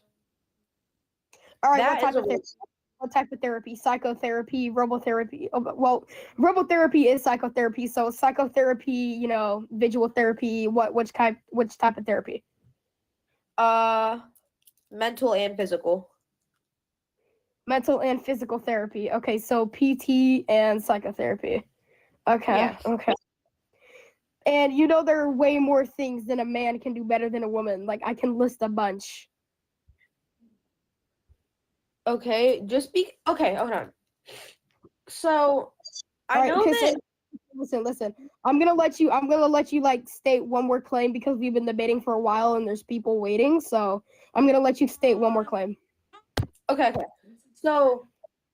All right, what type of therapy? Psychotherapy, robotherapy. Well, robotherapy is psychotherapy. So psychotherapy, visual therapy. Which type of therapy? Mental and physical. Mental and physical therapy. Okay, so PT and psychotherapy. Okay. Yes. Okay. And there are way more things than a man can do better than a woman. Like I can list a bunch. Okay, okay, hold on. So I know that. Listen. I'm gonna let you like state one more claim because we've been debating for a while and there's people waiting. So I'm gonna let you state one more claim. Okay. So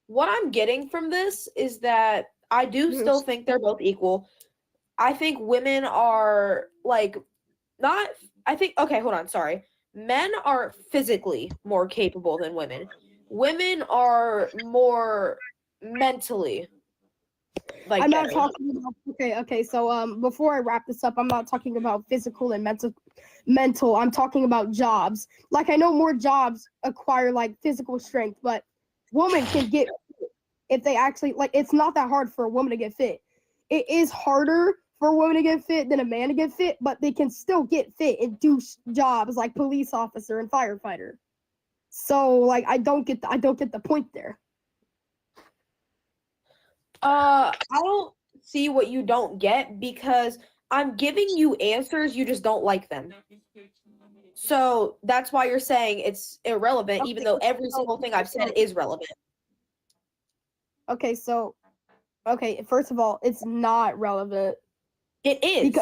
what I'm getting from this is that I do still think they're both equal. I think women are okay, hold on, sorry. Men are physically more capable than women. Women are more mentally I'm not talking about okay. So before I wrap this up, I'm not talking about physical and mental. I'm talking about jobs. Like I know more jobs acquire like physical strength, but women can get fit if they actually it's not that hard for a woman to get fit. It is harder for a woman to get fit than a man to get fit, but they can still get fit and do jobs like police officer and firefighter. So I don't get the point there. I don't see what you don't get because I'm giving you answers, you just don't like them. So that's why you're saying it's irrelevant, even though every single thing I've said is relevant. Okay, first of all, it's not relevant. It is.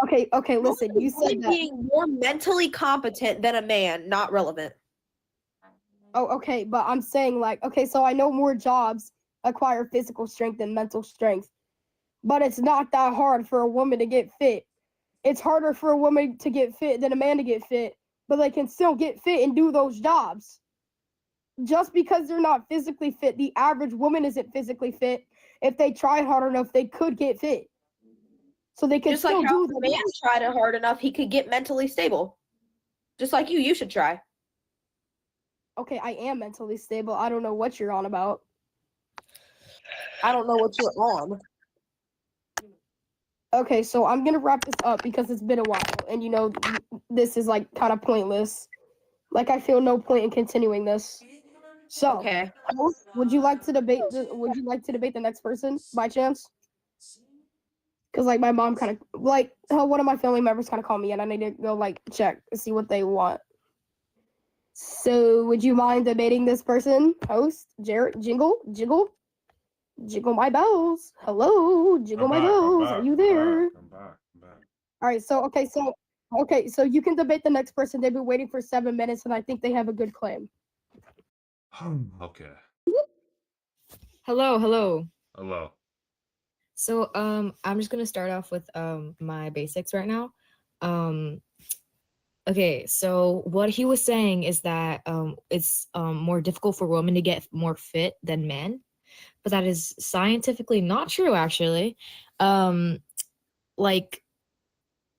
Okay, listen, you said that being more mentally competent than a man, not relevant. Oh, okay, but I'm saying so I know more jobs acquire physical strength and mental strength, but it's not that hard for a woman to get fit. It's harder for a woman to get fit than a man to get fit, but they can still get fit and do those jobs. Just because they're not physically fit, the average woman isn't physically fit. If they tried hard enough, they could get fit. So they can just still like how do the man tried it hard enough, he could get mentally stable. Just like you should try. Okay, I am mentally stable. I don't know what you're on about. I don't know what you're on. Okay, so I'm gonna wrap this up because it's been a while, and this is kind of pointless. I feel no point in continuing this. So, Okay. would you like to debate? Would you like to debate the next person by chance? Because like my mom kind of like one of my family members kind of called me and I need to go like check to see what they want. So would you mind debating this person? Host Jared Jingle my bells. Hello, jingle my bells. Are you there? I'm back. All right. So so you can debate the next person. They've been waiting for 7 minutes and I think they have a good claim. Okay. Hello. Hello. So I'm just gonna start off with my basics right now. Okay, so what he was saying is that it's more difficult for women to get more fit than men, but that is scientifically not true actually. Like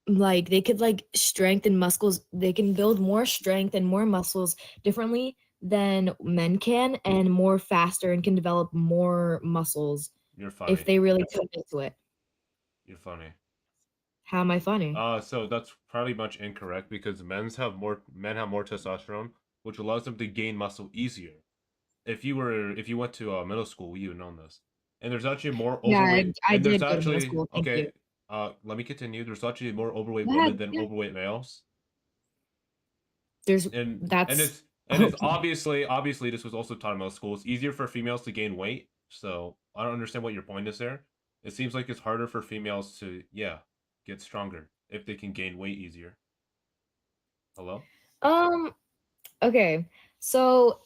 they could like strengthen muscles, they can build more strength and more muscles differently than men can, and more faster, and can develop more muscles You're funny. if they really commit to it. You're funny. How am I funny? So that's probably much incorrect because men have more testosterone, which allows them to gain muscle easier. If you went to middle school, you would know this. And there's actually more overweight. I and there's did go to actually middle school. Thank you. Let me continue. There's actually more overweight Go women ahead, than yeah. overweight males. There's And that's it's obviously this was also taught in middle school. It's easier for females to gain weight. So I don't understand what your point is there. It seems like it's harder for females to get stronger if they can gain weight easier. Hello? Okay. So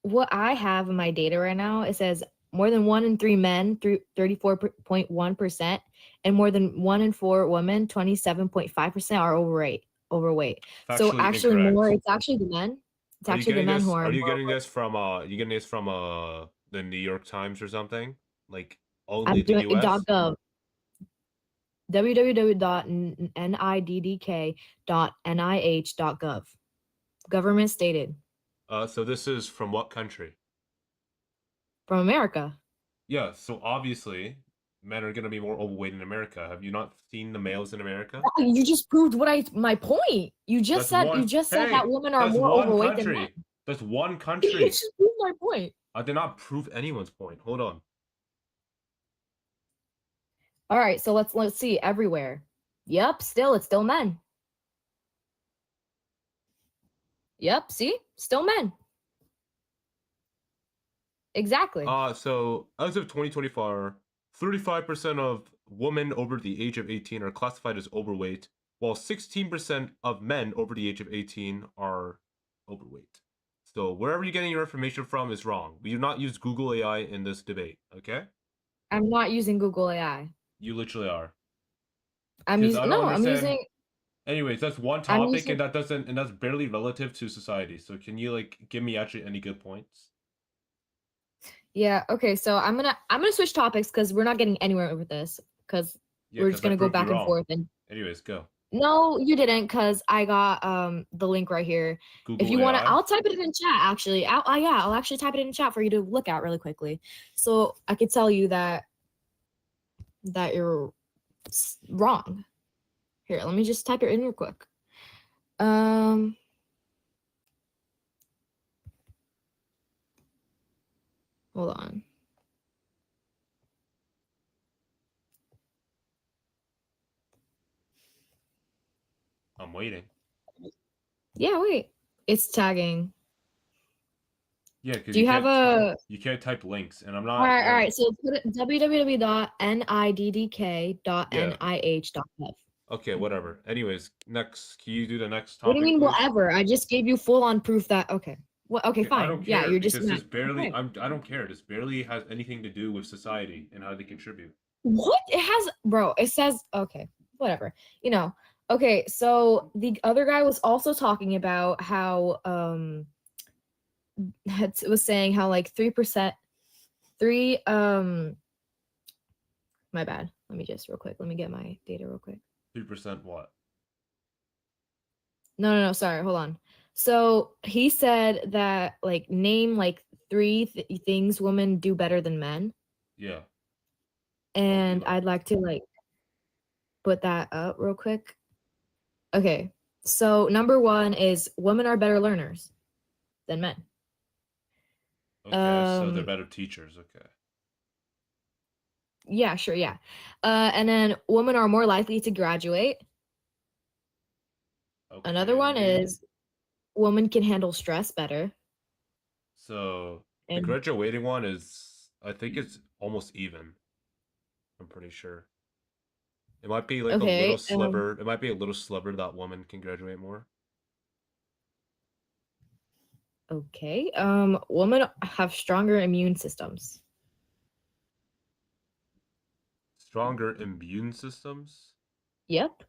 what I have in my data right now, it says more than 1 in 3 men, 34.1%, and more than 1 in 4 women, 27.5% are overweight. So Factually actually incorrect. more, it's actually the men. It's actually the men who are. Are you getting this from the New York Times or something? Like only I'm the doing US? .gov. www.niddk.nih.gov. Government stated. So this is from what country? From America. Yeah, so obviously men are gonna be more overweight in America. Have you not seen the males in America? You just proved my point. You just said that women are more overweight than men. That's one You country. just proved my point. I did not prove anyone's point. Hold on. All right, so let's see everywhere. Yep, it's still men. Yep, see? Still men. Exactly. So as of 2024, 35% of women over the age of 18 are classified as overweight, while 16% of men over the age of 18 are overweight. So wherever you're getting your information from is wrong. We do not use Google AI in this debate, okay? I'm not using Google AI. You literally are. I'm using. Anyways, that's one topic, and that's barely relative to society. So can you like give me actually any good points? Yeah. Okay. So I'm gonna switch topics because we're not getting anywhere with this because we're just gonna go back and forth and. Anyways, go. No, you didn't, because I got the link right here. Google if you want to, AI? I'll type it in chat. Actually, I'll actually type it in chat for you to look at really quickly, so I could tell you that you're wrong. Here, let me just type it in real quick. Hold on. I'm waiting. Yeah, wait. It's tagging. Yeah, because Do you have a? You can't type links, and I'm not. All right. So put it www.niddk.nih.gov. Okay, whatever. Anyways, next, can you do the next topic? What do you mean, please? whatever? I just gave you full-on proof that. Okay. Well, okay, fine. I don't care, yeah, you're just. because this barely. Okay. I don't care. This barely has anything to do with society and how they contribute. What? It has, bro. It says okay. Whatever. Okay. So the other guy was also talking about how was saying how like 3%. My bad. Let me just real quick. Let me get my data real quick. 3% what? No. Sorry. Hold on. So he said that like name like 3 things women do better than men. Yeah. And I'd like to like put that up real quick. Okay. So number 1 is women are better learners than men. Okay, so they're Um, better teachers. Okay. yeah, sure, yeah. And then women are more likely to graduate. Another one Okay. is women can handle stress better. So the And graduating one is, I think it's almost even. I'm pretty sure. It might be like a little okay, sliver. It might be a little sliver that women can graduate more. okay. Women have stronger immune systems. Stronger immune systems. Yep.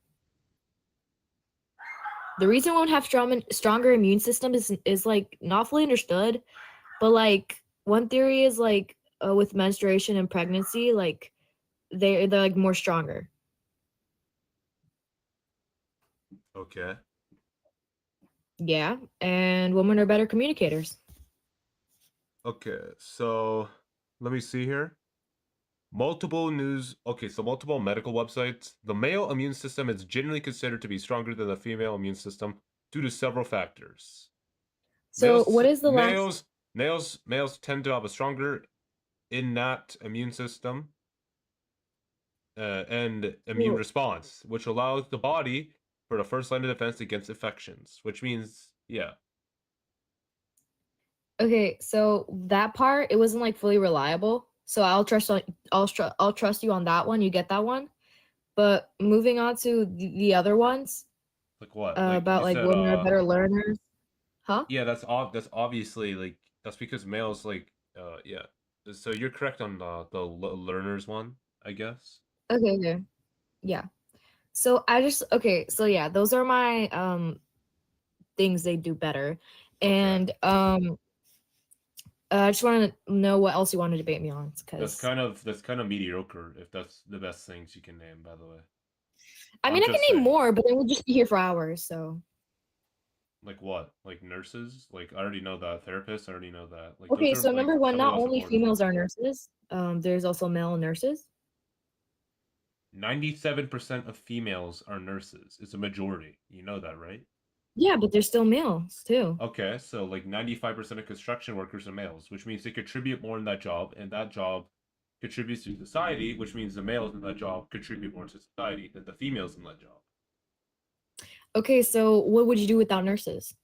The reason women have stronger immune system is like not fully understood, but like one theory is like with menstruation and pregnancy, like they're like more stronger. Okay. Yeah, and women are better communicators. Okay, so let me see here. Multiple medical websites. The male immune system is generally considered to be stronger than the female immune system due to several factors. So what is the last? Males tend to have a stronger innate immune system and immune response, which allows the body for the first line of defense against infections. Which means, yeah. Okay, so that part it wasn't like fully reliable. So I'll trust you on that one. You get that one. But moving on to the other ones Like what? Like about you like said, women are better learners. Huh? yeah, that's obviously like that's because males like yeah. So you're correct on the learners one, I guess. Okay, okay. Yeah. So I just okay, so yeah, those are my things they do better. And I just want to know what else you want to debate me on That's because kind of mediocre if that's the best things you can name, by the way. I mean I'm I can just name saying. more, but then we'll just be here for hours, so Like what? Like nurses? Like I already know that. Therapists, I already know that. Like okay, those are so like number one, some of the not most only important. females are nurses, there's also male nurses. 97% of females are nurses. It's a majority. You know that, right? Yeah, but there's still males too. Okay, so like 95% of construction workers are males, which means they contribute more in that job, and that job contributes to society, which means the males in that job contribute more to society than the females in that job. Okay, so what would you do without nurses?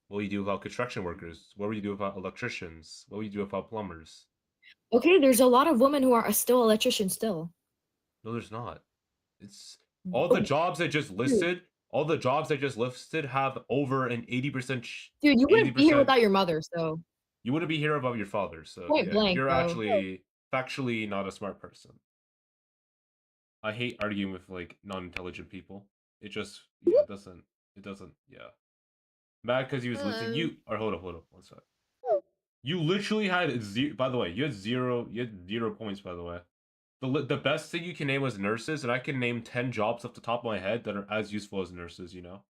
What would you do without construction workers? What would you do without electricians? What would you do without plumbers? Okay, there's a lot of women who are still electricians still. No, there's not. It's all the jobs I just listed. All the jobs I just listed have over an 80%. Dude, you wouldn't be here without your mother, so. You wouldn't be here without your father, so Point yeah, blank, you're bro. actually factually not a smart person. I hate arguing with like non-intelligent people. It just it doesn't yeah. Mad because he was listening. Hold up, 1 sec. You literally had zero. By the way, you had 0 points. By the way, the best thing you can name was nurses, and I can name 10 jobs off the top of my head that are as useful as nurses. You know.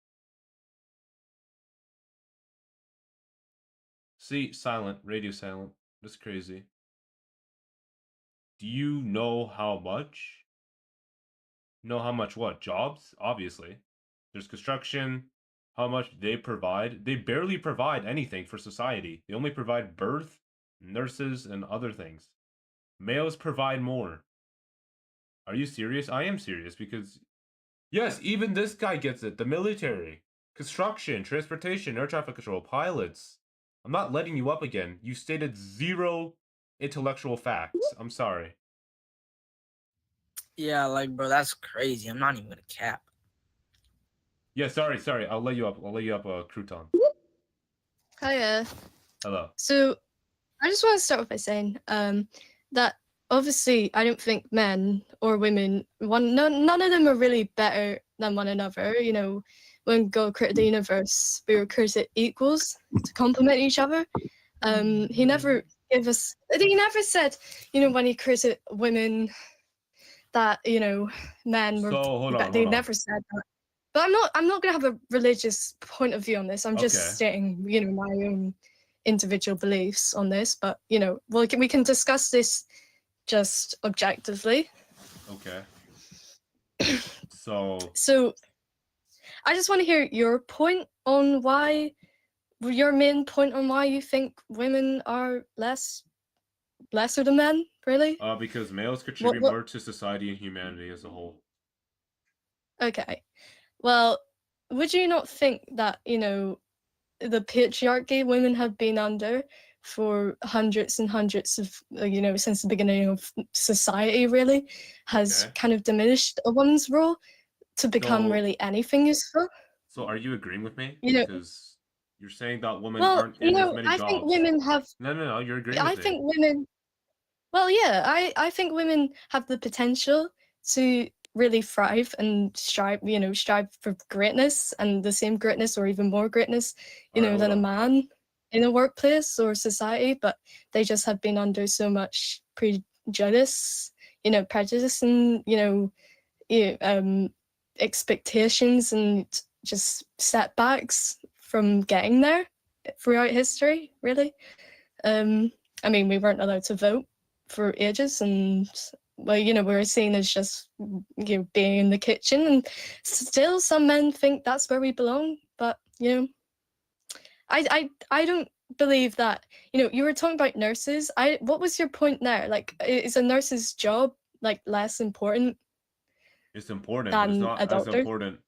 See, silent, radio silent. That's crazy. Do you know how much? Know how much what? Jobs? Obviously. There's construction. How much they provide? They barely provide anything for society. They only provide birth, nurses, and other things. Males provide more. Are you serious? I am serious because yes, even this guy gets it. The military, construction, transportation, air traffic control, pilots. I'm not letting you up again. You stated 0 intellectual facts. I'm sorry. Yeah, like bro, that's crazy. I'm not even gonna cap. Yeah, sorry. I'll let you up. Crouton. Hiya. Hello. So, I just want to start off by saying that obviously I don't think men or women, none of them are really better than one another. You know, when God created the universe, we were created equals to complement each other. He never gave us. He never said, you know, when he created women, that you know men were. They never said that. But I'm not gonna have a religious point of view on this. I'm just stating, you know, my own individual beliefs on this. But you know, we can discuss this just objectively. Okay. So I just want to hear your point on why your main point on why you think women are lesser than men, really? Because males contribute more to society and humanity as a whole. Okay. Well, would you not think that, the patriarchy women have been under for hundreds and hundreds of, since the beginning of society, really, has kind of diminished a woman's role to become really anything useful? So are you agreeing with me? You know- Because you're saying that women Well, aren't in as many I jobs. think women have. No, you're agreeing I with me. think women. Well, yeah, I think women have the potential to really thrive and strive for greatness and the same greatness or even more greatness, than a man in a workplace or society, but they just have been under so much prejudice, prejudice and, expectations and just setbacks from getting there throughout history, really. I mean, we weren't allowed to vote for ages, and we were seen as just being in the kitchen, and still some men think that's where we belong. But I don't believe that. You were talking about nurses. What was your point there? Like, is a nurse's job like less important? It's important, but it's Than not a as doctor? important.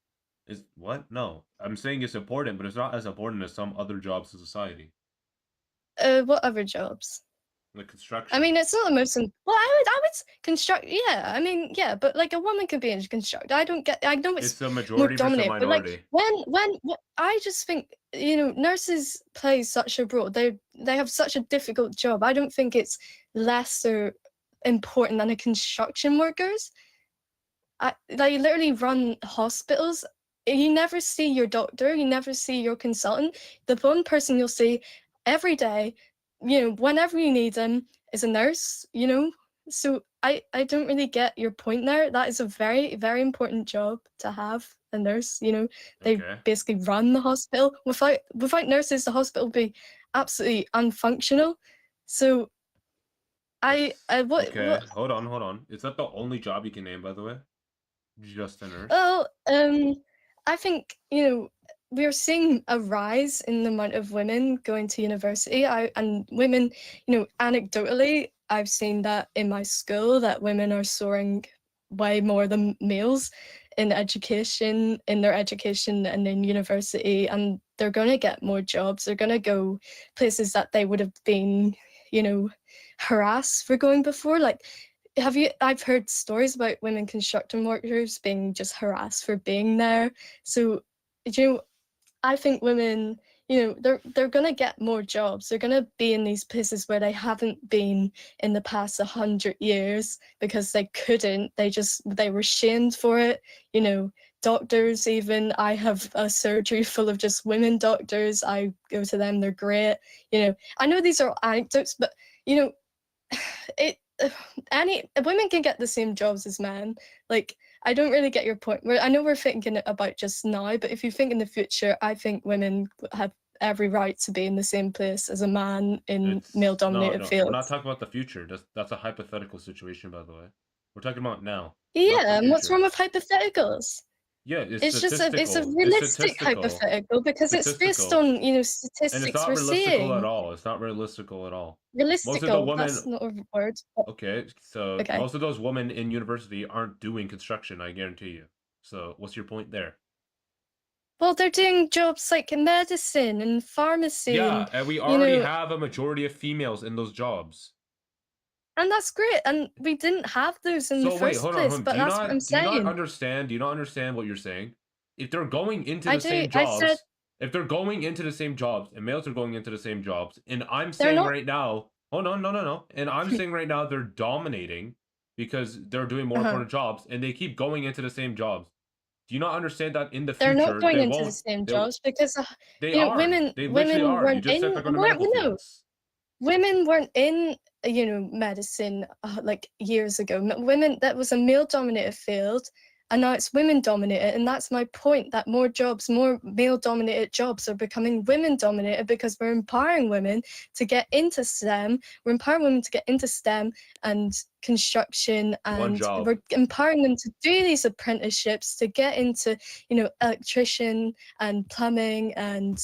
Is what? No, I'm saying it's important, but it's not as important as some other jobs in society, What other jobs? like construction. I mean, it's not the most. Well, I would construct. Yeah, I mean, yeah, but like a woman could be in construct. I know It's a more majority versus a dominant, but like minority. when I just think nurses play such a role. They have such a difficult job. I don't think it's lesser important than a construction workers. They literally run hospitals. You never see your doctor. You never see your consultant. The one person you'll see every day, whenever you need them, is a nurse. So I don't really get your point there. That is a very, very important job to have, a nurse. They basically run the hospital. Without nurses, the hospital would be absolutely unfunctional. So what? Okay, hold on. Is that the only job you can name, by the way? Just a nurse? Well, I think we're seeing a rise in the amount of women going to university. And women, anecdotally, I've seen that in my school that women are soaring way more than males in their education and in university, and they're going to get more jobs. They're going to go places that they would have been, harassed for going before. Like, I've heard stories about women construction workers being just harassed for being there. So, I think women, they're gonna get more jobs. They're gonna be in these places where they haven't been in the past 100 years because they couldn't. They were shamed for it. Doctors even. I have a surgery full of just women doctors. I go to them. They're great. I know these are anecdotes, but women can get the same jobs as men. Like, I don't really get your point. I know we're thinking about just now, but if you think in the future, I think women have every right to be in the same place as a man in male-dominated fields. We're not talking about the future. That's a hypothetical situation, by the way. We're talking about now. Yeah, and what's wrong with hypotheticals? Yeah, it's just it's a realistic hypothetical because it's based on statistics. And it's not we're realistical seeing. at all. It's not realistical at all. Realistical. That's not a word. Okay, so most of those women in university aren't doing construction. I guarantee you. So what's your point there? Well, they're doing jobs like in medicine and pharmacy. Yeah, and we already have a majority of females in those jobs. And that's great. And we didn't have those in the first place. But that's what I'm saying. Do you not understand what you're saying? If they're going into the same jobs, if they're going into the same jobs, and males are going into the same jobs, and I'm saying right now, hold on, no. And I'm saying right now they're dominating because they're doing more important jobs, and they keep going into the same jobs. Do you not understand that in the future they're not going into the same jobs because they are. women Are. You just said they're going to medical fields. Women weren't in medicine like years ago. Women, that was a male dominated field, and now it's women dominated. And that's my point, that more male dominated jobs are becoming women dominated because we're empowering women to get into STEM. We're empowering women to get into STEM and construction, and we're empowering them to do these apprenticeships to get into electrician and plumbing and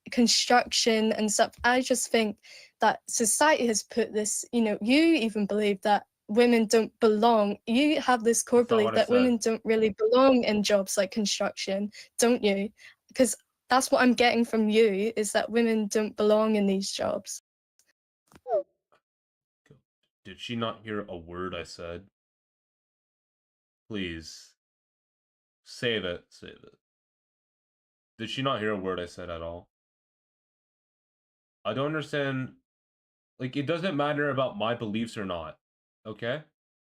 construction and stuff. I just think that society has put this, you even believe that women don't belong. You have this core That's not belief what I that women said. don't really belong in jobs like construction, don't you? Because that's what I'm getting from you, is that women don't belong in these jobs. Did she not hear a word I said? Please. Save it. Save it. Did she not hear a word I said at all? I don't understand. Like, it doesn't matter about my beliefs or not. Okay?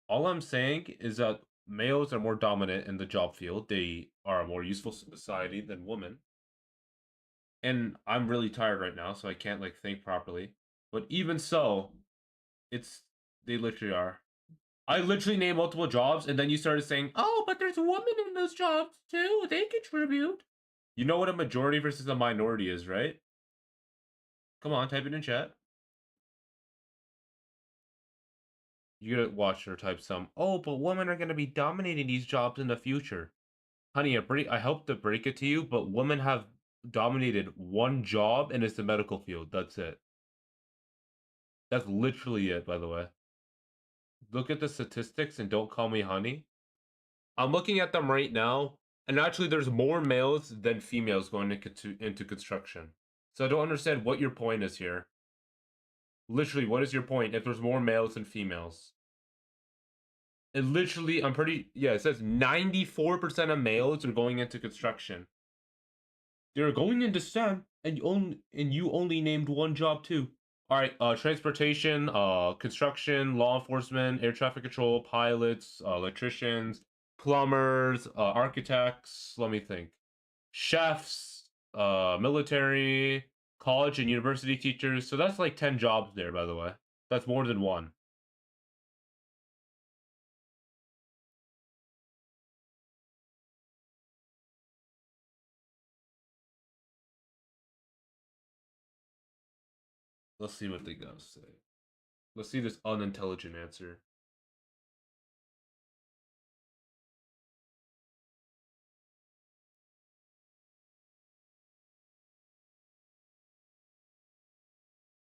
All I'm saying is that males are more dominant in the job field. They are a more useful society than women. And I'm really tired right now, so I can't, like, think properly. But even so, they literally are. I literally named multiple jobs, and then you started saying, oh, but there's women in those jobs, too. They contribute. You know what a majority versus a minority is, right? Come on, type it in chat. You gotta watch her type some. Oh, but women are gonna be dominating these jobs in the future. Honey, I hope to break it to you, but women have dominated one job, and it's the medical field. That's it. That's literally it, by the way. Look at the statistics and don't call me honey. I'm looking at them right now, and actually there's more males than females going into construction. So I don't understand what your point is here. Literally, what is your point if there's more males than females? It literally, it says 94% of males are going into construction. They're going into STEM, and you only named one job too. All right, transportation, construction, law enforcement, air traffic control, pilots, electricians, plumbers, architects. Let me think. Chefs, military, college and university teachers. So that's like 10 jobs there, by the way. That's more than one. Let's see what they gotta say. Let's see this unintelligent answer.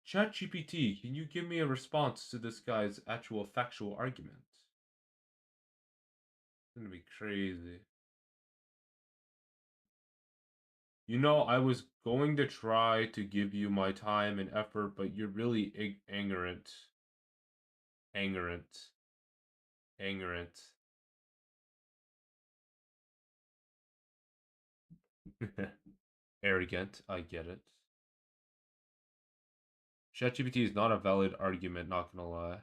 ChatGPT, can you give me a response to this guy's actual factual argument? It's gonna be crazy. You know, I was going to try to give you my time and effort, but you're really ignorant. Ignorant. Ignorant. Arrogant, I get it. ChatGPT is not a valid argument, not gonna lie.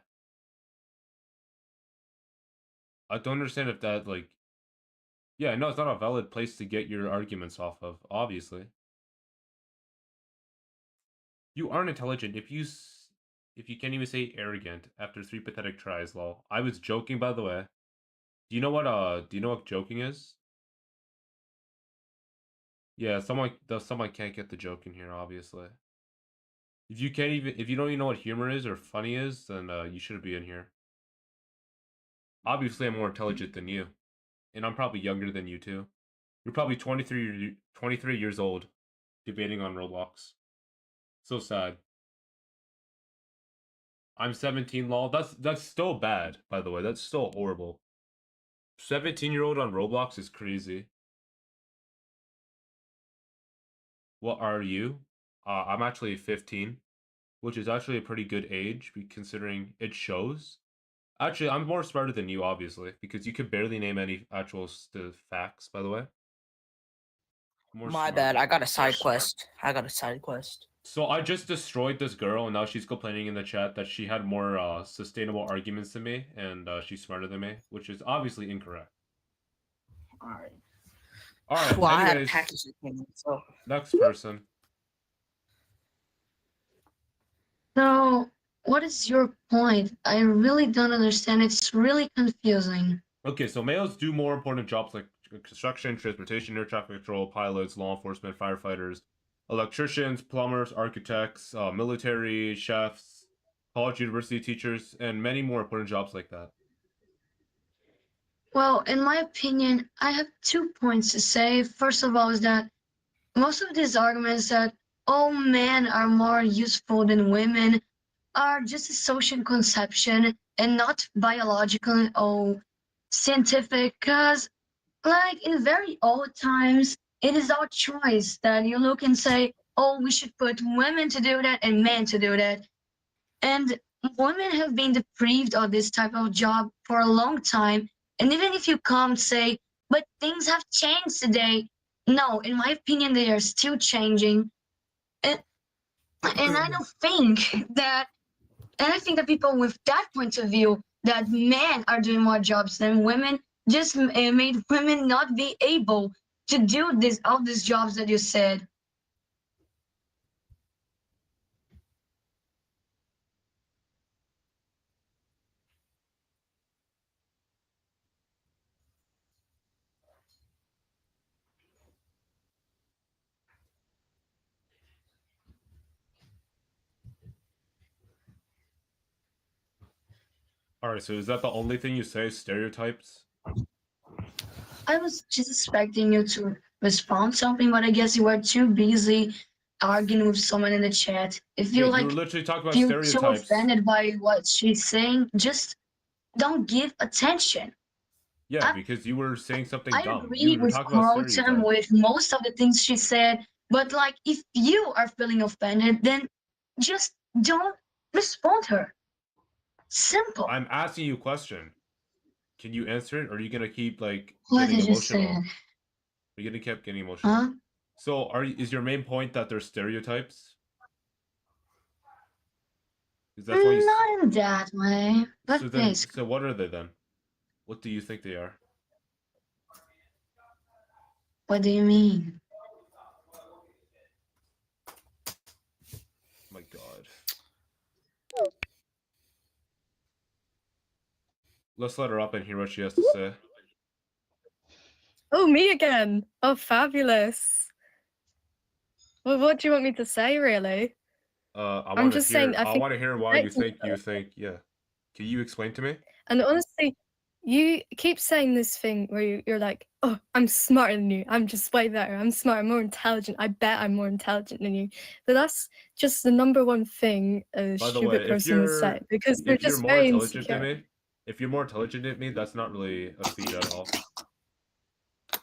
I don't understand if that, like... Yeah, no, it's not a valid place to get your arguments off of, obviously. You aren't intelligent if you can't even say arrogant after 3 pathetic tries, lol. I was joking, by the way. Do you know what joking is? Yeah, someone can't get the joke in here, obviously. If you don't even know what humor is or funny is, then you shouldn't be in here. Obviously, I'm more intelligent than you. And I'm probably younger than you, too. You're probably 23 years old, debating on Roblox. So sad. I'm 17, lol. That's still bad, by the way. That's still horrible. 17-year-old on Roblox is crazy. What are you? I'm actually 15, which is actually a pretty good age, considering it shows. Actually, I'm more smarter than you, obviously, because you could barely name any actual facts, by the way. My bad, I got a side quest. So I just destroyed this girl, and now she's complaining in the chat that she had more sustainable arguments than me, and she's smarter than me, which is obviously incorrect. Alright. Alright, Well, anyways, I had package so. Next person. So, what is your point? I really don't understand. It's really confusing. Okay, so males do more important jobs like construction, transportation, air traffic control, pilots, law enforcement, firefighters, electricians, plumbers, architects, military, chefs, college university teachers, and many more important jobs like that. Well, in my opinion, I have 2 points to say. First of all, is that most of these arguments that all men are more useful than women are just a social conception and not biological or scientific. Because, like in very old times, it is our choice that you look and say, oh, we should put women to do that and men to do that. And women have been deprived of this type of job for a long time. And even if you come say, but things have changed today, no, in my opinion, they are still changing. And I don't think that, and I think that people with that point of view, that men are doing more jobs than women, just made women not be able to do all these jobs that you said. Alright, so is that the only thing you say, stereotypes? I was just expecting you to respond something, but I guess you were too busy arguing with someone in the chat. If you Yeah, you were literally talking about feel so stereotypes. offended by what she's saying, just don't give attention. Yeah, because you were saying something I dumb. agree You were with talking about Quotum, stereotypes. with most of the things she said, but like if you are feeling offended, then just don't respond her. Simple. I'm asking you a question. Can you answer it, or are you gonna keep like What getting did you say? emotional? Are you gonna keep getting emotional? Huh? So is your main point that they're stereotypes? Is that why you Not in that way, but so then basically. so what are they then? What do you think they are? What do you mean? My god. Let's let her up and hear what she has to say. Oh, me again. Oh, fabulous. Well, what do you want me to say, really? I I'm just saying, I think want to hear why you think yeah. Can you explain to me? And honestly, you keep saying this thing where you're like, oh, I'm smarter than you. I'm just way better. I'm smarter, more intelligent. I bet I'm more intelligent than you. But that's just the number one thing a By the stupid way, person would say because they're just more very intelligent than insecure. me, if you're more intelligent than me, that's not really a feat at all.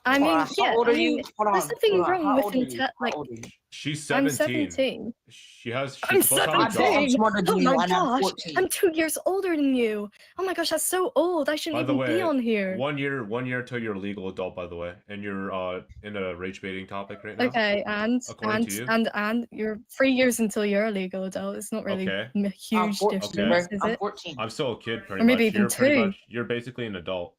I Hold mean, on, yeah, how old I are you? mean, Hold there's on, nothing hold on. wrong How with old are you? like, How old are you? She's I'm 17. 17. She's I'm supposed to have a job. 17. I'm smarter than Oh you, my and I'm gosh, 14. I'm 2 years older than you. Oh my gosh, that's so old. I shouldn't By the even be way, on here. 1 year till you're a legal adult, by the way, and you're in a rage baiting topic right now. Okay, according to you. and you're 3 years until you're a legal adult. It's not really Okay. a huge 14, difference, is I'm it? 14. I'm still a kid, pretty Or maybe much. even You're pretty 2. much. You're basically an adult.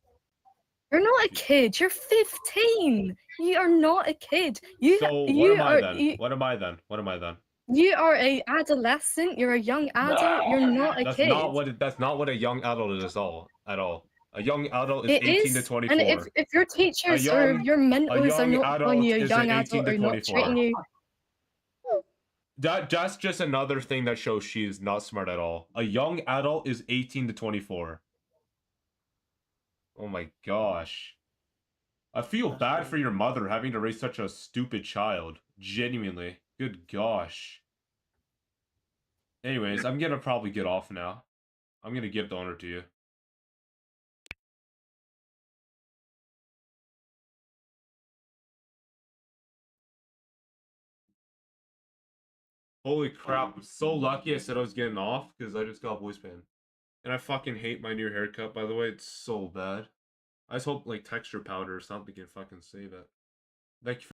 You're not a kid. You're 15. You are not a kid. So what You am I are then? you, What am I then? What am I then? you are a adolescent. You're a young adult. You're not a That's kid. that's not what a young adult is at all. A young adult is It 18 to is. 24. And if your teachers or your mentors are not calling you a young adult or not treating you, That's just another thing that shows she is not smart at all. A young adult is 18 to 24. Oh my gosh. I feel bad for your mother having to raise such a stupid child. Genuinely. Good gosh. Anyways, I'm gonna probably get off now. I'm gonna give the honor to you. Holy crap, I'm so lucky I said I was getting off because I just got voice pain. And I fucking hate my new haircut, by the way. It's so bad. I just hope like texture powder or something can fucking save it. Thank you for